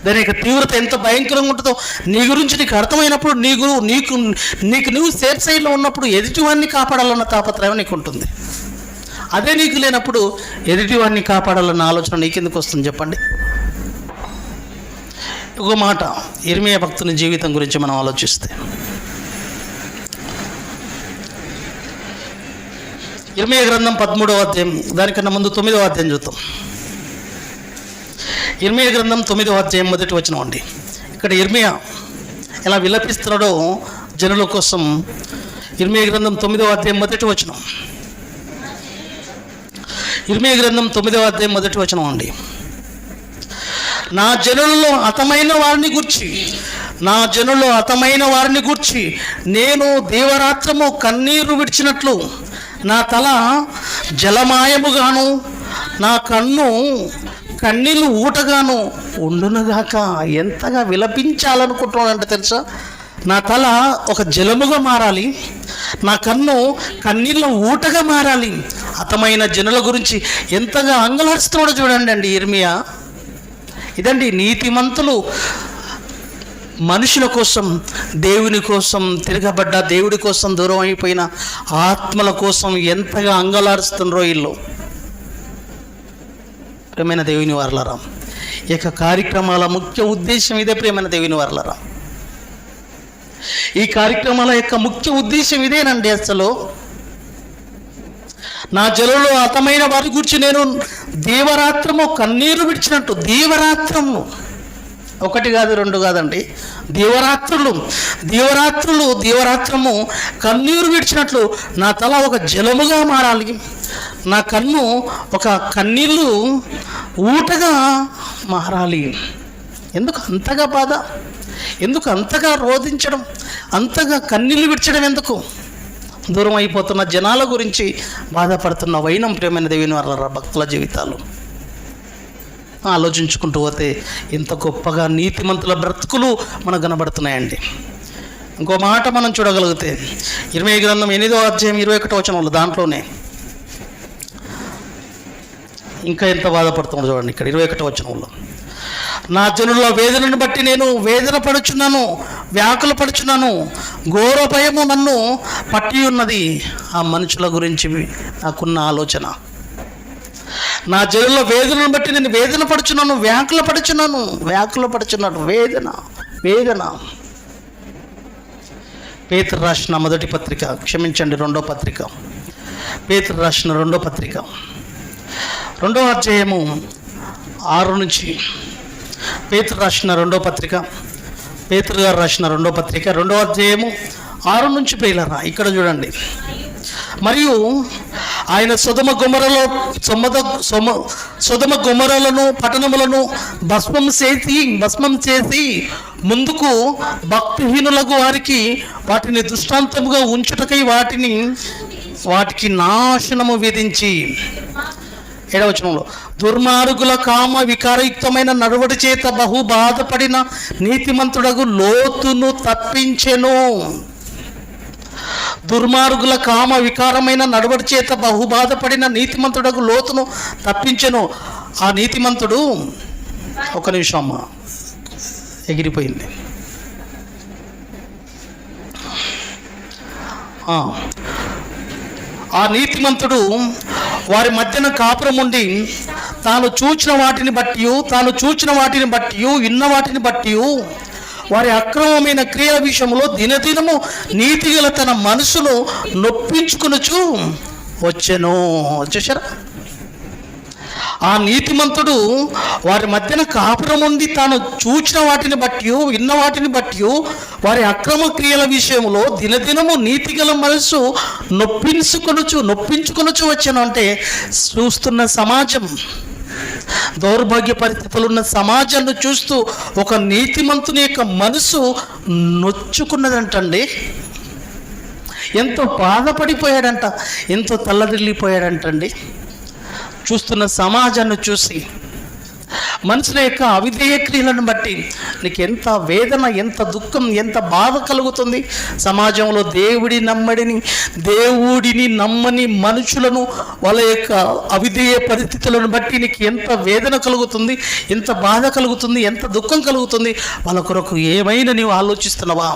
దాని యొక్క తీవ్రత ఎంత భయంకరంగా ఉంటుందో నీ గురించి నీకు అర్థమైనప్పుడు, నీకు నువ్వు సేఫ్ సైడ్లో ఉన్నప్పుడు ఎదుటివాడిని కాపాడాలన్న తాపత్రయం నీకు ఉంటుంది. అదే నీకు లేనప్పుడు ఎదుటివాడిని కాపాడాలన్న ఆలోచన నీకెందుకు వస్తుంది చెప్పండి? ఒక మాట, ఇర్మియా భక్తుని జీవితం గురించి మనం ఆలోచిస్తే, ఇర్మియా గ్రంథం 13వ అధ్యాయం, దానికన్నా ముందు 9వ అధ్యాయం చూద్దాం. ఇర్మియా గ్రంథం 9వ అధ్యాయం మొదటి వచనం అండి. ఇక్కడ ఇర్మియా ఎలా విలపిస్తున్నాడో జనుల కోసం. ఇర్మియా గ్రంథం 9వ అధ్యాయం మొదటి వచనం. ఇర్మియా గ్రంథం 9వ అధ్యాయం మొదటి వచనం అండి. నా జనులలో హతమైన వారిని గూర్చి నేను దీవరాత్రము కన్నీరు విడిచినట్లు నా తల జలమాయముగాను, నా కన్నీళ్ళు ఊటగాను ఉండునుగాక. ఎంతగా విలపించాలనుకుంటున్నాడంటే తెలుసా? నా తల ఒక జలముగా మారాలి, నా కన్నీళ్ళ ఊటగా మారాలి. హతమైన జనుల గురించి ఎంతగా అంగలారుస్తున్నాడో చూడండి అండి ఇర్మియా. ఇదండి నీతిమంతులు మనుషుల కోసం, దేవుని కోసం తిరగబడ్డ, దేవుడి కోసం దూరం అయిపోయిన ఆత్మల కోసం ఎంతగా అంగలారుస్తున్నారో వీళ్ళు. ప్రియమైన దేవుని వారలారా, ఈ యొక్క కార్యక్రమాల ముఖ్య ఉద్దేశం ఇదే. ప్రియమైన దేవుని వారలారా, ఈ కార్యక్రమాల యొక్క ముఖ్య ఉద్దేశం ఇదేనండి. అసలు నా జనులలో హతమైన వారి గురించి నేను దీవరాత్రము కన్నీరు విడిచినట్టు, దీవరాత్రము ఒకటి కాదు రెండు కాదండి, దీవరాత్రము కన్నీరు విడిచినట్లు నా తల ఒక జలముగా మారాలి, నా కన్ను ఒక కన్నీళ్ళు ఊటగా మారాలి. ఎందుకు అంతగా బాధ? ఎందుకు అంతగా రోధించడం? అంతగా కన్నీళ్ళు విడిచడం ఎందుకు? దూరం అయిపోతున్న జనాల గురించి బాధపడుతున్న వైనం ప్రియమైన దేవుని వారలారా భక్తుల జీవితాలు ఆలోచించుకుంటూ పోతే ఇంత గొప్పగా నీతిమంతుల బ్రతుకులు మనకు కనబడుతున్నాయండి. ఇంకో మాట మనం చూడగలిగితే ఇర్మీయా గ్రంథం 8వ అధ్యాయం 21వ వచనంలో, దాంట్లోనే ఇంకా ఎంత బాధపడుతున్నాడు చూడండి. ఇక్కడ 21వ వచనంలో, నా జనుల వేదనను బట్టి నేను వేదన పడుచున్నాను, వ్యాకుల పడుచున్నాను, ఘోర భయము నన్ను పట్టి ఉన్నది. ఆ మనుషుల గురించి నాకున్న ఆలోచన, నా జనుల వేదనను బట్టి నేను వేదన పడుచున్నాను, వ్యాకుల పడుచున్నాను, వేదన. పేతురు రాసిన మొదటి పత్రిక, క్షమించండి 2వ పత్రిక, పేతురు రాసిన 2వ పత్రిక 2వ అధ్యాయము 6 నుంచి, పేతురు రాసిన 2వ పత్రిక, పేతురు గారు రాసిన 2వ పత్రిక 2వ అధ్యాయము 6 నుంచి ప్రియులారా ఇక్కడ చూడండి. మరియు ఆయన సొదొమ గొమొర్రాలను పట్టణములను భస్మం చేసి ముందుకు భక్తిహీనులకు వారికి వాటిని దృష్టాంతముగా ఉంచుటకై వాటికి నాశనము విధించి, 7వ వచనంలో, దుర్మార్గుల కామ వికారయుక్తమైన నడువడి చేత బహు బాధపడిన నీతిమంతుడగు లోతును తప్పించెను. దుర్మార్గుల కామ వికారమైన నడువడి చేత బహు బాధపడిన నీతిమంతుడగు లోతును తప్పించెను. ఆ నీతిమంతుడు, ఒక నిమిషం అమ్మ, ఎగిరిపోయింది. ఆ నీతిమంతుడు వారి మధ్యన కాపురం ఉండి తాను చూచిన వాటిని బట్టి విన్న వాటిని బట్టి వారి అక్రమమైన క్రియల విషయంలో దినదినము నీతిగల తన మనసును నొప్పించుకొనుచు వచ్చెను. వచ్చేసారా? ఆ నీతిమంతుడు వారి మధ్యన కాపురం ఉండి తాను చూచిన వాటిని బట్టి విన్న వాటిని బట్టి వారి అక్రమ క్రియల విషయంలో దినదినము నీతిగల మనసు నొప్పించుకొనుచు వచ్చాను. అంటే చూస్తున్న సమాజం, దౌర్భాగ్య పరిస్థితులు ఉన్న సమాజాన్ని చూస్తూ ఒక నీతిమంతుని యొక్క మనసు నొచ్చుకున్నదంటండి. ఎంతో బాధపడిపోయాడంట, ఎంతో తల్లడిల్లిపోయాడంటండి. చూస్తున్న సమాజాన్ని చూసి, మనుషుల యొక్క అవిధేయ క్రియలను బట్టి నీకు ఎంత వేదన, ఎంత దుఃఖం, ఎంత బాధ కలుగుతుంది. సమాజంలో దేవుడిని నమ్మని మనుషులను, వాళ్ళ యొక్క అవిధేయ పరిస్థితులను బట్టి నీకు ఎంత వేదన కలుగుతుంది, ఎంత బాధ కలుగుతుంది, ఎంత దుఃఖం కలుగుతుంది. వాళ్ళ కొరకు ఏమైనా నీవు ఆలోచిస్తున్నావా?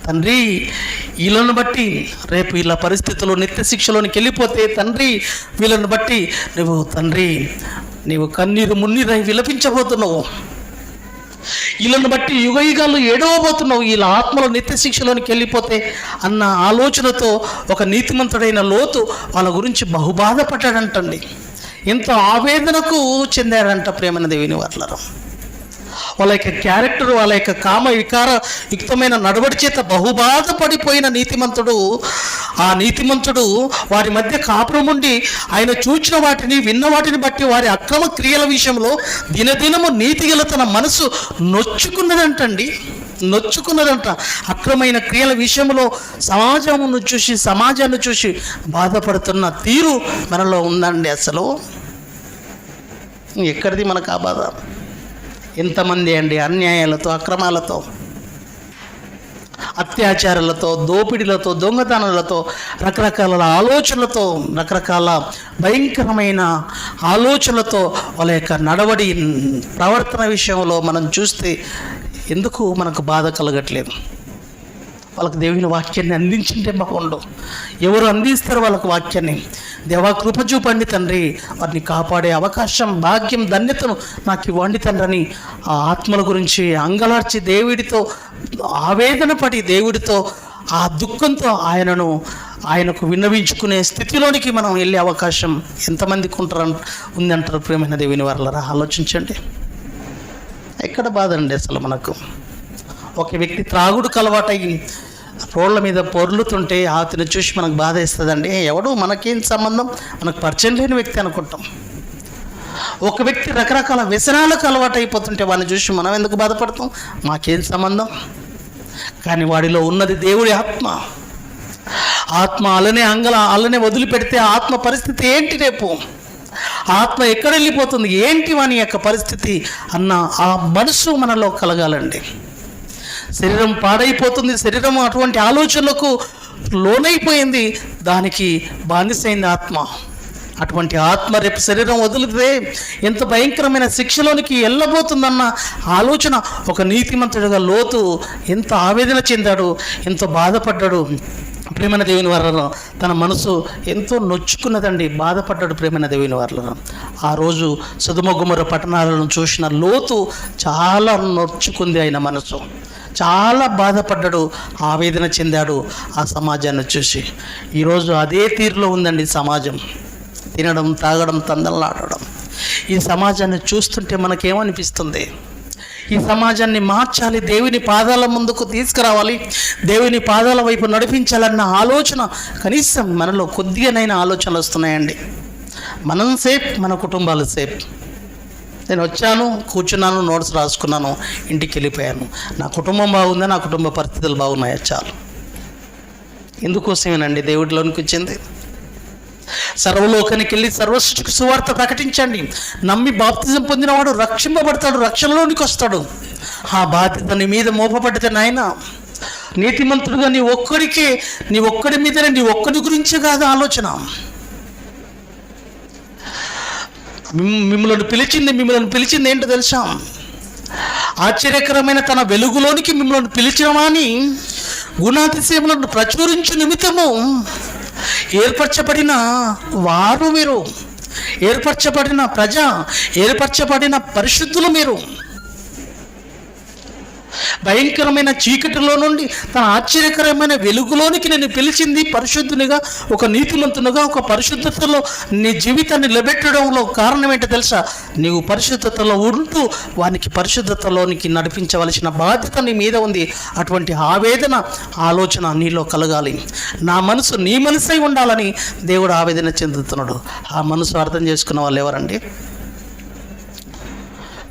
తండ్రి, వీళ్ళను బట్టి రేపు వీళ్ళ పరిస్థితుల్లో నిత్య శిక్షలోనికి వెళ్ళిపోతే తండ్రి, వీళ్ళను బట్టి నీవు కన్నీరు మున్నీరై విలపించబోతున్నావు. వీళ్ళను బట్టి యుగయుగాలు ఏడవబోతున్నావు. వీళ్ళ ఆత్మలో నిత్య శిక్షలోనికి వెళ్ళిపోతే అన్న ఆలోచనతో ఒక నీతిమంతుడైన లోతు వాళ్ళ గురించి బహుబాధపడ్డాడంటండి. ఎంత ఆవేదనకు చెందాడంట ప్రేమైన దేవుని వారలారా. వాళ్ళ యొక్క క్యారెక్టర్, వాళ్ళ యొక్క కామ వికార యుక్తమైన నడవడి చేత బహుబాధపడిపోయిన నీతిమంతుడు, ఆ నీతిమంతుడు వారి మధ్య కాపురం ఉండి ఆయన చూచిన వాటిని విన్న వాటిని బట్టి వారి అక్రమ క్రియల విషయంలో దినదినము నీతిగల తన మనసు నొచ్చుకున్నదంట. అక్రమైన క్రియల విషయంలో సమాజాన్ని చూసి బాధపడుతున్న తీరు మనలో ఉందండి. అసలు ఎక్కడిది మనకు ఆ బాధ? ఎంతమంది అండి అన్యాయాలతో, అక్రమాలతో అత్యాచారాలతో, దోపిడీలతో, దొంగతనాలతో, రకరకాల ఆలోచనలతో, రకరకాల భయంకరమైన ఆలోచనలతో వాళ్ళ యొక్క నడవడి ప్రవర్తన విషయంలో మనం చూస్తే ఎందుకు మనకు బాధ కలగట్లేదు? వాళ్ళకి దేవుని వాక్యాన్ని అందించింటే బాగుండు. ఎవరు అందిస్తారు వాళ్ళకు వాక్యాన్ని? దేవా కృప చూపండి తండ్రి, వారిని కాపాడే అవకాశం, భాగ్యం, ధన్యతను నాకు ఇవ్వండి తండ్రి అని ఆ ఆత్మల గురించి అంగలార్చి దేవుడితో ఆవేదన పడి దేవుడితో ఆ దుఃఖంతో ఆయనకు విన్నవించుకునే స్థితిలోనికి మనం వెళ్ళే అవకాశం ఎంతమందికి ఉందంటారు? ప్రియమైన దేవుని వారలారా, ఆలోచించండి. ఎక్కడ బాధ అండి అసలు మనకు? ఒక వ్యక్తి త్రాగుడుకు అలవాటయ్యి రోడ్ల మీద పొర్లుతుంటే అతను చూసి మనకు బాధ వేస్తుందండి. ఎవడు మనకేం సంబంధం, మనకు పరిచయం లేని వ్యక్తి అనుకుంటాం. ఒక వ్యక్తి రకరకాల వ్యసనాలకు అలవాటు అయిపోతుంటే వాడిని చూసి మనం ఎందుకు బాధపడతాం? మాకేం సంబంధం? కానీ వాడిలో ఉన్నది దేవుడి ఆత్మ అలానే వదిలిపెడితే ఆత్మ పరిస్థితి ఏంటి? రేపు ఆత్మ ఎక్కడ వెళ్ళిపోతుంది ఏంటి వాని యొక్క పరిస్థితి అన్న ఆ మనసు మనలో కలగాలండి. శరీరం పాడైపోతుంది, శరీరం అటువంటి ఆలోచనలకు లోనైపోయింది, దానికి బానిసైంది ఆత్మ. అటువంటి ఆత్మ రేపు శరీరం వదిలితే ఎంత భయంకరమైన శిక్షలోనికి వెళ్ళబోతుందన్న ఆలోచన ఒక నీతిమంతుడిగా లోతు ఎంత ఆవేదన చెందాడు, ఎంతో బాధపడ్డాడు. ప్రేమైన దేవుని వారలో తన మనసు ఎంతో నొచ్చుకున్నదండి, బాధపడ్డాడు. ప్రేమైన దేవుని వారలో ఆ రోజు సొదొమ గొమొర్రా పట్టణాలను చూసిన లోతు చాలా నొచ్చుకుంది. ఆయన మనసు చాలా బాధపడ్డాడు, ఆవేదన చెందాడు ఆ సమాజాన్ని చూసి. ఈరోజు అదే తీరులో ఉందండి సమాజం. తినడం, తాగడం, తందనలాడడం. ఈ సమాజాన్ని చూస్తుంటే మనకేమనిపిస్తుంది? ఈ సమాజాన్ని మార్చాలి, దేవుని పాదాల ముందుకు తీసుకురావాలి, దేవుని పాదాల వైపు నడిపించాలన్న ఆలోచన కనీసం మనలో కొద్దిగానైనా ఆలోచనలు వస్తున్నాయండి. మనం సేఫ్, మన కుటుంబాలు సేఫ్. నేను వచ్చాను, కూర్చున్నాను, నోట్స్ రాసుకున్నాను, ఇంటికి వెళ్ళిపోయాను. నా కుటుంబం బాగుందా, నా కుటుంబ పరిస్థితులు బాగున్నాయా? చాలు. ఎందుకోసమేనండి దేవుడిలోనికి వచ్చింది? సర్వలోకానికి వెళ్ళి సర్వసృష్టికి సువార్త ప్రకటించండి. నమ్మి బాప్తిజం పొందినవాడు రక్షింపబడతాడు, రక్షణలోనికి వస్తాడు. ఆ బాధ్యత నీ మీద మోపబడితే నాయన, నీతిమంతుడుగా నీ ఒక్కడి మీదనే, నీ ఒక్కడి గురించే కాదు ఆలోచన. మిమ్మల్ని పిలిచింది ఏంటో తెలుసా? ఆశ్చర్యకరమైన తన వెలుగులోనికి మిమ్మల్ని పిలిచినవాని గుణాతిశయములను ప్రచురించు నిమిత్తము ఏర్పరచబడిన వారు మీరు, ఏర్పరచబడిన ప్రజ, ఏర్పరచబడిన పరిశుద్ధులు మీరు. భయంకరమైన చీకటిలో నుండి తన ఆశ్చర్యకరమైన వెలుగులోనికి నేను పిలిచింది పరిశుద్ధునిగా, ఒక నీతిమంతునిగా, ఒక పరిశుద్ధతలో నీ జీవితాన్ని నిలబెట్టడంలో కారణం ఏంటో తెలుసా? నీవు పరిశుద్ధతలో ఉంటూ వానికి పరిశుద్ధతలోనికి నడిపించవలసిన బాధ్యత నీ మీద ఉంది. అటువంటి ఆవేదన, ఆలోచన నీలో కలగాలి. నా మనసు నీ మనసై ఉండాలని దేవుడు ఆవేదన చెందుతున్నాడు. ఆ మనసు అర్థం చేసుకున్న వాళ్ళు ఎవరండి?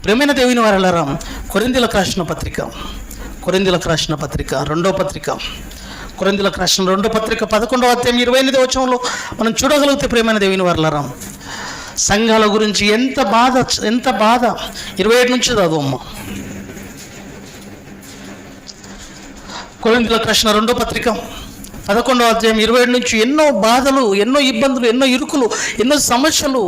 ప్రియమైన దేవుని వారలారా, కొరింథీయులకు రాసిన పత్రిక రెండో పత్రిక 11వ అధ్యాయం 28వ వచనంలో మనం చూడగలిగితే, ప్రియమైన దేవుని వారలారా, సంఘాల గురించి ఎంత బాధ 27 నుంచి చదువమ్మ. కొరింథీయులకు రాసిన 2వ పత్రిక 11వ అధ్యాయం 27 నుంచి ఎన్నో బాధలు, ఎన్నో ఇబ్బందులు, ఎన్నో ఇరుకులు, ఎన్నో సమస్యలు,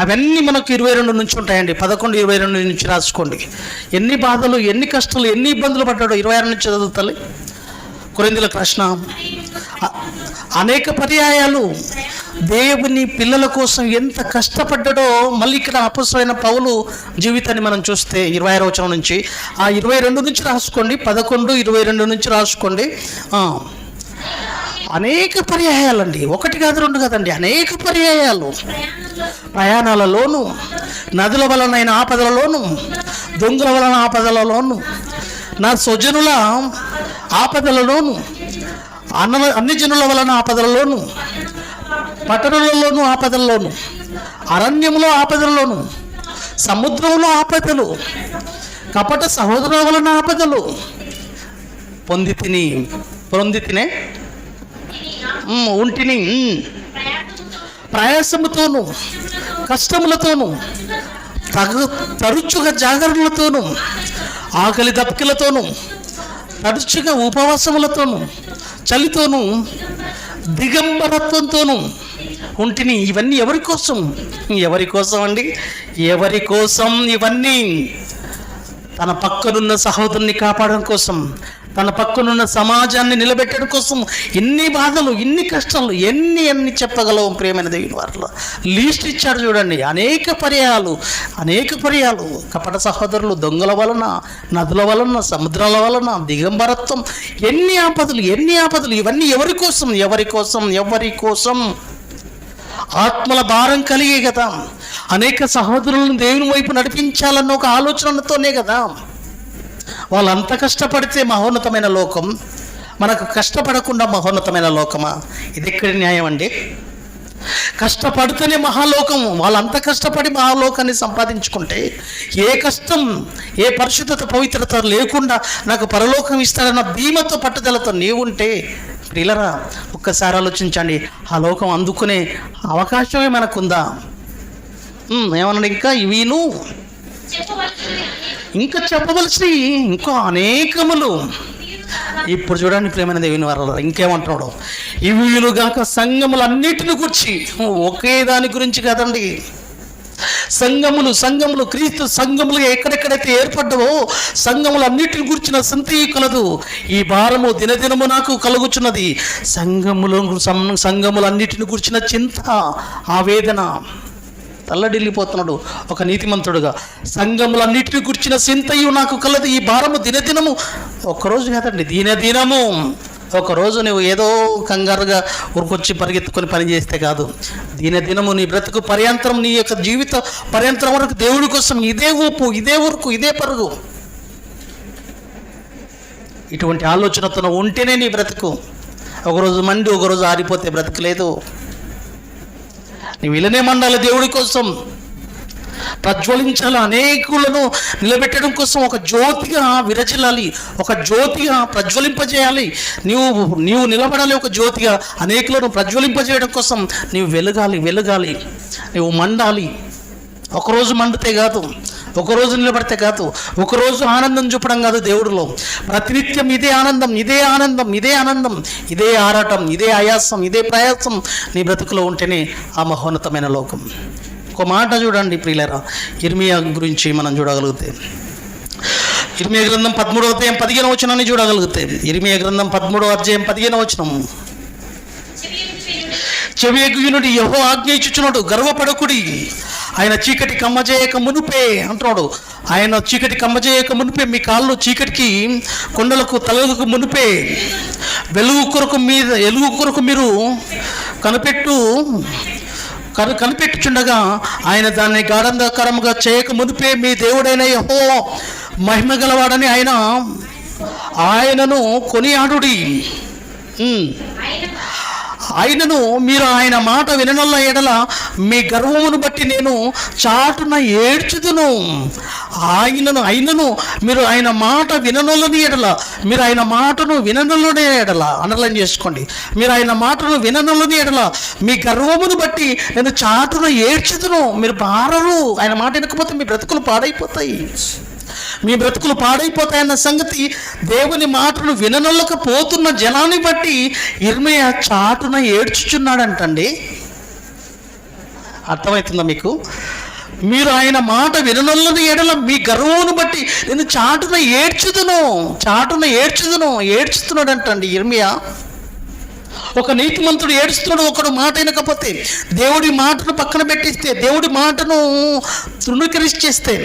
అవన్నీ మనకు 22 నుంచి ఉంటాయండి. 11, 22 నుంచి రాసుకోండి. ఎన్ని బాధలు, ఎన్ని కష్టాలు, ఎన్ని ఇబ్బందులు పడ్డాడో 26 నుంచి చదువుతాలి. కొరింథీయులకు రాసిన అనేక పర్యాయాలు దేవుని పిల్లల కోసం ఎంత కష్టపడ్డాడో మళ్ళీ ఇక్కడ అపొస్తలుడైన పౌలు జీవితాన్ని మనం చూస్తే 26వ వచనం నుంచి 22 నుంచి రాసుకోండి, 11, 22 నుంచి రాసుకోండి. అనేక పర్యాయాలండి, 1 కాదు 2 కాదండి, అనేక పర్యాయాలు. ప్రయాణాలలోను, నదుల వలనైన ఆపదలలోను, దొంగల వలన ఆపదలలోను, నా స్వజనుల ఆపదలలోను, అన్ని జనుల వలన ఆపదలలోను, పట్టణులలోను ఆపదలలోను, అరణ్యంలో ఆపదలలోను, సముద్రంలో ఆపదలు, కపట సహోదరుల వలన ఆపదలు పొందితినే ఉంటిని, ప్రయాసముతోను, కష్టములతోను, తరచుగా జాగరణలతోను, ఆకలి దప్పికలతోను, తరచుగా ఉపవాసములతోనూ చలితోనూ దిగంబరత్వంతోనూ ఉంటిని. ఇవన్నీ ఎవరి కోసం? ఎవరి కోసం అండి? ఎవరి కోసం ఇవన్నీ? తన పక్కనున్న సహోదరుని కాపాడడం కోసం, తన పక్కనున్న సమాజాన్ని నిలబెట్టడం కోసం ఎన్ని బాధలు, ఎన్ని కష్టాలు, ఎన్ని చెప్పగలవు ప్రియమైన దేవుని వారిలో. లీస్ట్ ఇచ్చాడు చూడండి. అనేక పర్యాలు కపట సహోదరులు, దొంగల వలన, నదుల వలన, సముద్రాల వలన, దిగంబరత్వం, ఎన్ని ఆపదలు. ఇవన్నీ ఎవరి కోసం? ఆత్మల భారం కలిగే కదా. అనేక సహోదరులను దేవుని వైపు నడిపించాలన్న ఒక ఆలోచనతోనే కదా. వాళ్ళంత కష్టపడితే మహోన్నతమైన లోకం, మనకు కష్టపడకుండా మహోన్నతమైన లోకమా? ఇది ఎక్కడి న్యాయం అండి? కష్టపడితేనే మహాలోకం. వాళ్ళంత కష్టపడి మహాలోకాన్ని సంపాదించుకుంటే ఏ కష్టం, ఏ పరిశుద్ధత, పవిత్రత లేకుండా నాకు పరలోకం ఇస్తాడన్న ధీమతో, పట్టుదలతో నీవుంటే ప్రియులరా, ఒక్కసారి ఆలోచించండి. ఆ లోకం అందుకునే అవకాశమే మనకుందా? ఏమన్నా ఇంకా చెప్పవలసి ఇంకా అనేకములు. ఇప్పుడు చూడండి ప్రేమైన దేవుని వారు ఇంకేమంటున్నాడు? ఇవిలుగాక సంఘములన్నిటిని గురించి, ఒకే దాని గురించి కాదండి. సంఘములు క్రీస్తు సంఘములు ఎక్కడెక్కడైతే ఏర్పడ్డవో సంఘములన్నిటిని గురించిన చింత కలదు. ఈ భారము దినదినము నాకు కలుగుచున్నది. సంఘములన్నిటిని గురించిన చింత, ఆవేదన. తల్లడిల్లిపోతున్నాడు ఒక నీతిమంతుడుగా. సంఘములన్నిటిని గురించిన చింతయు నాకు కలదు. ఈ భారము దినదినము, ఒక్కరోజు కాదండి, దినదినము. ఒకరోజు నువ్వు ఏదో కంగారుగా ఊరికొచ్చి పరిగెత్తుకొని పని చేస్తే కాదు. దినదినము నీ బ్రతుకు పర్యంతరం, నీ యొక్క జీవిత పర్యంతరం వరకు దేవుడి కోసం ఇదే ఊపు, ఇదే ఉరుకు, ఇదే పరుగు. ఇటువంటి ఆలోచనతో ఉంటేనే నీ బ్రతుకు. ఒకరోజు మండి ఒకరోజు ఆరిపోతే బ్రతుకు లేదు. నీవు ఇలానే మండాలి దేవుడి కోసం, ప్రజ్వలించాలి, అనేకులను నిలబెట్టడం కోసం ఒక జ్యోతిగా విరచిల్లాలి, ఒక జ్యోతిగా ప్రజ్వలింపజేయాలి. నీవు నిలబడాలి ఒక జ్యోతిగా. అనేకులను ప్రజ్వలింపజేయడం కోసం నీవు వెలగాలి, నీవు మండాలి. ఒకరోజు మండితే కాదు, ఒకరోజు నిలబడితే కాదు, ఒకరోజు ఆనందం చూపడం కాదు దేవుడిలో. ప్రతినిత్యం ఇదే ఆనందం, ఇదే ఆరాటం, ఇదే ఆయాసం, ఇదే ప్రయాసం నీ బ్రతుకులో ఉంటేనే ఆ మహోన్నతమైన లోకం. ఒక మాట చూడండి ప్రియులారా, ఇర్మియా గురించి మనం చూడగలిగితే, ఇర్మియా గ్రంథం 13వ అధ్యాయం 15వ వచనాన్ని చూడగలిగితే, ఇర్మియా గ్రంథం 13వ అధ్యాయం 15వ వచనం. చెవియగునుడి యెహోవా ఆజ్ఞ ఇచ్చుచున్నాడు, గర్వపడకుడి, ఆయన చీకటి కమ్మజేయక మునుపే అంటున్నాడు. ఆయన చీకటి కమ్మజేయక మునిపే, మీ కాళ్ళు చీకటికి కొండలకు తలలకు మునిపే వెలుగు కొరకు మీరు కనిపెట్టుచుండగా ఆయన దాన్ని గాఢంధకరముగా చేయక మునిపే మీ దేవుడైన యెహోవా మహిమ గలవాడని ఆయనను కొనియాడుడి. ఆయనను మీరు ఆయన మాట విననొల్ల ఎడల మీ గర్వమును బట్టి నేను చాటున ఏడ్చుదును. ఆయనను మీరు ఆయన మాట విననొల్లని ఎడల, మీరు ఆయన మాటను విననొల్లని ఎడల, అండర్లైన్ చేసుకోండి, మీరు ఆయన మాటను విననొల్లని ఎడల మీ గర్వమును బట్టి నేను చాటున ఏడ్చుదును. మీరు పారరు, ఆయన మాట వినకపోతే మీ బ్రతుకులు పాడైపోతాయన్న సంగతి దేవుని మాటను విననొల్లకపోతున్న జనాన్ని బట్టి ఇర్మియా చాటున ఏడ్చుచున్నాడంటండి. అర్థమవుతుందా మీకు? మీరు ఆయన మాట విననొల్లని ఎడల మీ గర్వమును బట్టి నేను చాటున ఏడ్చుతున్నాడంటండి ఇర్మియా. ఒక నీతిమంతుడు ఏడుస్తున్నాడు, ఒకడు మాట వినకపోతే, దేవుడి మాటను పక్కన పెట్టిస్తే, దేవుడి మాటను తృణీకరిస్తే,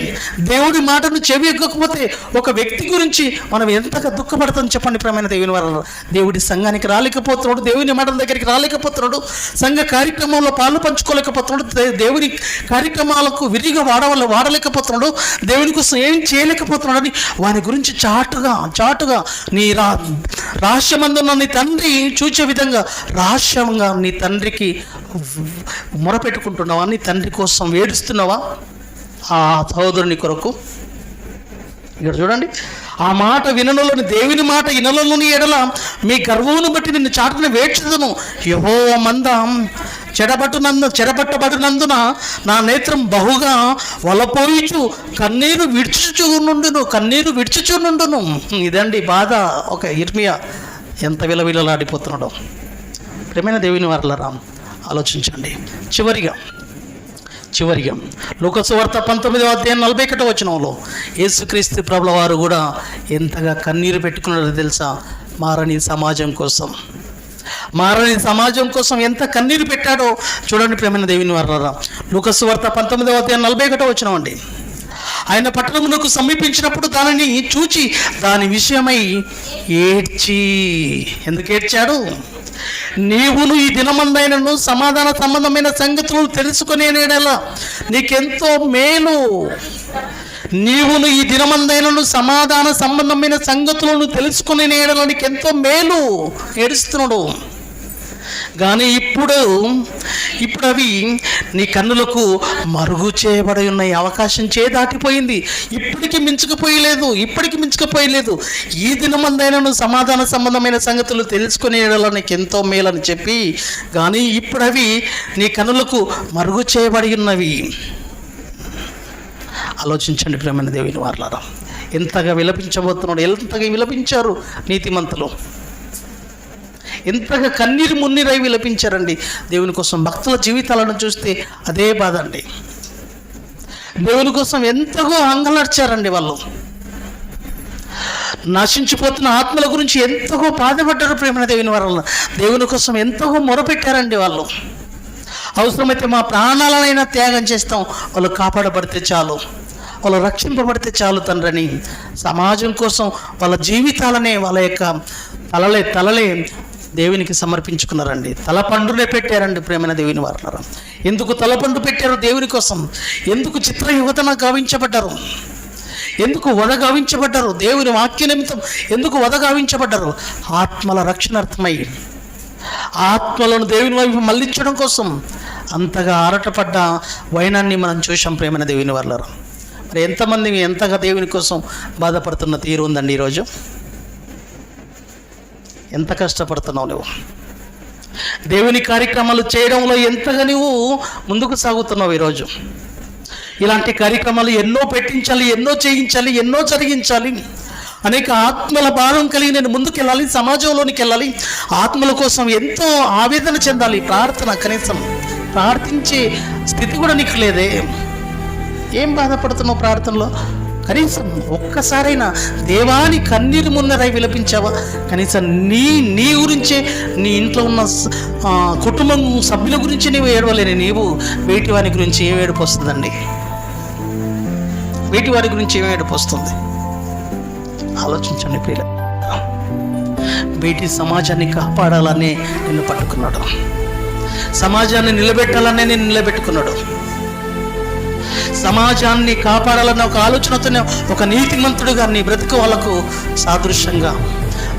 దేవుడి మాటను చెవి ఎగ్గకపోతే ఒక వ్యక్తి గురించి మనం ఎంతగా దుఃఖపడతాం చెప్పండి ప్రియమైన దేవుని వారు. దేవుడి సంఘానికి రాలేకపోతున్నాడు, దేవుని మాటల దగ్గరికి రాలేకపోతున్నాడు, సంఘ కార్యక్రమంలో పాలు పంచుకోలేకపోతున్నాడు, దేవుని కార్యక్రమాలకు విరిగా వాడలేకపోతున్నాడు, దేవుని కోసం ఏం చేయలేకపోతున్నాడు అని వాని గురించి చాటుగా నీ రహస్యమందున్న నీ తండ్రి చూచే విధంగా రహస్యంగా నీ తండ్రికి మొరపెట్టుకుంటున్నావా? నీ తండ్రి కోసం ఏడుస్తున్నావా ఆ సహోదరుని కొరకు? ఇక్కడ చూడండి, ఆ మాట వినలోని, దేవుని మాట వినలోని ఎడల మీ గర్వమును బట్టి నిన్ను చాటున వేడ్చుదును. యెహోవా మంద చెరపట్టబడినందున నా నేత్రం బహుగా వలపోయిచు కన్నీరు విడుచుచు నుండును. ఇదండి బాధ. ఒక ఇర్మియా ఎంత విలవిలలాడిపోతున్నాడో. ప్రియమైన దేవుని వారలారా, ఆలోచించండి. చివరిగా లూకాసు వార్త 19:41 యేసుక్రీస్తు ప్రభుల వారు కూడా ఎంతగా కన్నీరు పెట్టుకున్నారో తెలుసా? మారని సమాజం కోసం ఎంత కన్నీరు పెట్టాడో చూడండి. ప్రియమైన దేవుని వారలారా, లూకాసు వార్త 19:41 అండి. ఆయన పట్టణమునకు సమీపించినప్పుడు దానిని చూచి దాని విషయమై ఏడ్చి, ఎందుకు ఏడ్చాడు? నీవును ఈ దినమందైనను సమాధాన సంబంధమైన సంగతులు తెలుసుకునే నేడలా నీకెంతో మేలు. నీవును ఈ దినమందైనను సమాధాన సంబంధమైన సంగతులను తెలుసుకునే నేడలా నీకెంతో మేలు. ఏడుస్తున్నాడు. కానీ ఇప్పుడు అవి నీ కన్నులకు మరుగు చేయబడి ఉన్నాయి. అవకాశం దాటిపోయింది. ఇప్పటికీ మించుకుపోయలేదు. ఈ దినమందైనను సమాధాన సంబంధమైన సంగతులు తెలుసుకునేలా నీకు ఎంతో మేలని చెప్పి, కానీ ఇప్పుడు అవి నీ కన్నులకు మరుగు చేయబడి ఉన్నవి. ఆలోచించండి ప్రియమైన దేవుని వారలారా, ఎంతగా విలపించబోతున్నాడు. ఎంతగా విలపించారు నీతిమంతులు, ఎంతగా కన్నీరు మున్నీరై విలపించారండి దేవుని కోసం. భక్తుల జీవితాలను చూస్తే అదే బాధ అండి. దేవుని కోసం ఎంతగా అంగలార్చారండి వాళ్ళు. నశించిపోతున్న ఆత్మల గురించి ఎంతగా బాధపడ్డారు ప్రేమ దేవుని వల్ల. దేవుని కోసం ఎంతగా మొరపెట్టారండి వాళ్ళు. అవసరమైతే మా ప్రాణాలనైనా త్యాగం చేస్తాం, వాళ్ళు కాపాడబడితే చాలు, వాళ్ళు రక్షింపబడితే చాలు తండ్రిని సమాజం కోసం వాళ్ళ జీవితాలనే, వాళ్ళ యొక్క తలలే దేవునికి సమర్పించుకున్నారండి. తలపండునే పెట్టారండి ప్రేమైన దేవుని వారలారా. ఎందుకు తలపండు పెట్టారు? దేవుని కోసం. ఎందుకు చిత్రయుగతన గావించబడ్డారు? ఎందుకు వధ గావించబడ్డారు? దేవుని వాక్య నిమిత్తం ఎందుకు వధ గావించబడ్డారు? ఆత్మల రక్షణార్థమై, ఆత్మలను దేవుని వైపు మళ్లించడం కోసం అంతగా ఆరాటపడ్డ వైనాన్ని మనం చూసాం ప్రేమైన దేవుని వారలారా. మరి ఎంతమంది ఎంతగా దేవుని కోసం బాధపడుతున్న తీరు ఉందండి ఈరోజు. ఎంత కష్టపడుతున్నావు నువ్వు? దేవుని కార్యక్రమాలు చేయడంలో ఎంతగా నువ్వు ముందుకు సాగుతున్నావు ఈరోజు? ఇలాంటి కార్యక్రమాలు ఎన్నో పెట్టించాలి, ఎన్నో చేయించాలి, ఎన్నో జరిగించాలి. అనేక ఆత్మల భారం కలిగి నేను ముందుకెళ్ళాలి, సమాజంలోనికి వెళ్ళాలి, ఆత్మల కోసం ఎంతో ఆవేదన చెందాలి. ప్రార్థన, కనీసం ప్రార్థించే స్థితి కూడా నీకు లేదే. ఏం బాధపడుతున్నావు ప్రార్థనలో? కనీసం ఒక్కసారైనా దేవాని కన్నీరు మున్నరై విలపించావా? కనీసం నీ గురించే, నీ ఇంట్లో ఉన్న కుటుంబం సభ్యుల గురించి నీవు ఏడవలేని నీవు వేటి వారి గురించి ఏం ఏడుపు వస్తుందండి? వేటి వారి గురించి ఏం ఏడుపు వస్తుంది? ఆలోచించండి ప్రియుల. వేటి సమాజాన్ని కాపాడాలనే నిన్ను పట్టుకున్నాడు, సమాజాన్ని నిలబెట్టాలనే నేను నిలబెట్టుకున్నాడు. సమాజాన్ని కాపాడాలన్న ఒక ఆలోచనతోనే ఒక నీతిమంతుడుగా నీ బ్రతుకు వాళ్ళకు సాదృశ్యంగా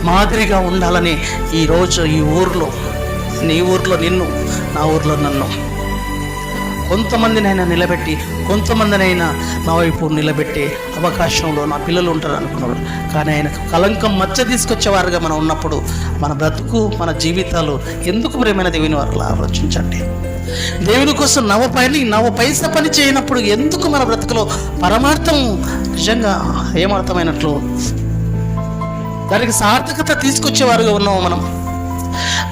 మాదిరిగా ఉండాలని ఈరోజు ఈ ఊర్లో, నీ ఊర్లో నిన్ను, నా ఊర్లో నన్ను, కొంతమందినైనా నిలబెట్టి, కొంతమందినైనా నా వైపు నిలబెట్టే అవకాశంలో నా పిల్లలు ఉంటారు అనుకున్నాడు. కానీ ఆయనకు కలంకం మచ్చ తీసుకొచ్చేవారుగా మనం ఉన్నప్పుడు మన బ్రతుకు, మన జీవితాలు ఎందుకు ప్రేమైన దేవుని వారు ఆలోచించండి. దేవుని కోసం నవ పైస పని చేయనప్పుడు ఎందుకు మన బ్రతుకులో పరమార్థం నిజంగా ఏమర్థమైనట్లు దానికి సార్థకత తీసుకొచ్చేవారుగా ఉన్నాము మనం.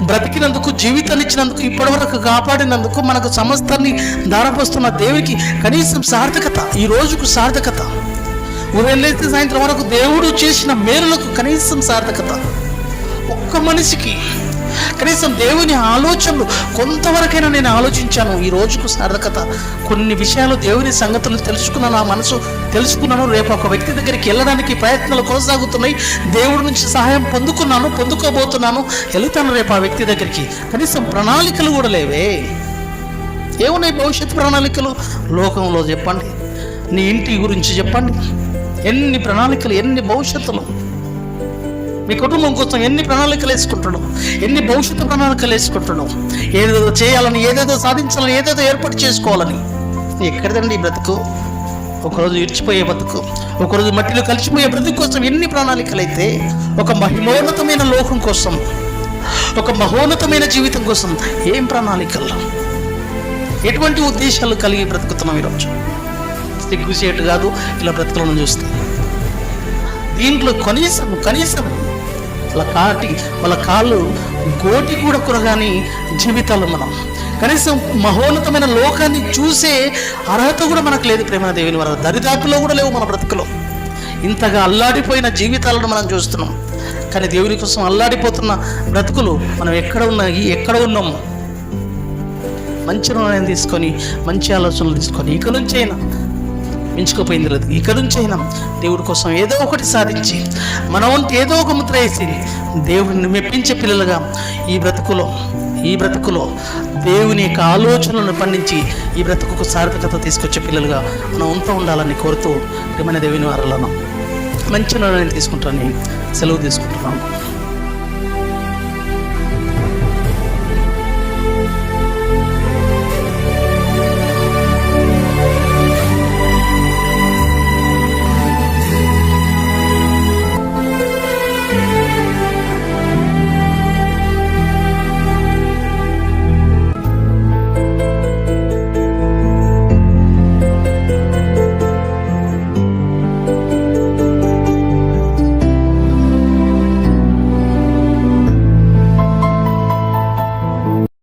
బ్రతికినందుకు, జీవితాన్ని ఇచ్చినందుకు, ఇప్పటివరకు కాపాడినందుకు, మనకు సమస్తాన్ని దారపోస్తున్న దేవునికి కనీసం సార్థకత, ఈ రోజుకు సార్థకత, ఉదయం లేస్తే సాయంత్రం వరకు దేవుడు చేసిన మేలులకు కనీసం సార్థకత, ఒక్క మనిషికి కనీసం దేవుని ఆలోచనలు కొంతవరకైనా నేను ఆలోచించాను, ఈ రోజుకు సార్థకత. కొన్ని విషయాలు దేవుని సంగతులు తెలుసుకున్నాను, నా మనసు తెలుసుకున్నాను. రేపు ఒక వ్యక్తి దగ్గరికి వెళ్ళడానికి ప్రయత్నాలు కొనసాగుతున్నాయి. దేవుడి నుంచి సహాయం పొందుకోబోతున్నాను, వెళుతాను రేపు ఆ వ్యక్తి దగ్గరికి. కనీసం ప్రణాళికలు కూడా లేవే. ఏమున్నాయి భవిష్యత్తు ప్రణాళికలు లోకంలో? చెప్పండి. నీ ఇంటి గురించి చెప్పండి. ఎన్ని ప్రణాళికలు, ఎన్ని భవిష్యత్తులు. మీ కుటుంబం కోసం ఎన్ని ప్రణాళికలు వేసుకుంటున్నావు, ఎన్ని భవిష్యత్తు ప్రణాళికలు వేసుకుంటున్నావు. ఏదేదో చేయాలని, ఏదేదో సాధించాలని, ఏదేదో ఏర్పాటు చేసుకోవాలని. ఎక్కడిదండి ఈ బ్రతుకు? ఒకరోజు ఇర్చిపోయే బ్రతుకు, ఒకరోజు మట్టిలో కలిసిపోయే బ్రతుకు కోసం ఎన్ని ప్రణాళికలు అయితే, ఒక మహిమోన్నతమైన లోకం కోసం, ఒక మహోన్నతమైన జీవితం కోసం ఏం ప్రణాళికలు? ఎటువంటి ఉద్దేశాలు కలిగి బ్రతుకుతున్నాం ఈరోజు? సిగ్గుచేటు కాదు ఇలా బ్రతుకులను చూస్తే. దీంట్లో కనీసం వాళ్ళ కాళ్ళు గోటి కూడా కురగాని జీవితాలు మనం. కనీసం మహోన్నతమైన లోకాన్ని చూసే అర్హత కూడా మనకు లేదు. ప్రేమ దేవుని వారి దరిదాపులో కూడా లేవు మన బ్రతుకులో. ఇంతగా అల్లాడిపోయిన జీవితాలను మనం చూస్తున్నాం. కానీ దేవుని కోసం అల్లాడిపోతున్న బ్రతుకులు మనం ఎక్కడ ఉన్నాము? మంచి నిర్ణయం తీసుకొని, మంచి ఆలోచనలు తీసుకొని, ఇక నుంచైనా మించుకుపోయింది లేదు, ఇక నుంచైనా దేవుడి కోసం ఏదో ఒకటి సాధించి, మన వంటి ఏదో ఒక ముద్ర వేసి దేవుడిని మెప్పించే పిల్లలుగా ఈ బ్రతుకులో దేవుని యొక్క ఆలోచనలను పండించి ఈ బ్రతుకు సార్థకత తీసుకొచ్చే పిల్లలుగా మనం అంతా ఉండాలని కోరుతూ ప్రియమైన దేవుని వారలను మంచి నిర్ణయం తీసుకుంటానని సెలవు తీసుకుంటున్నాను.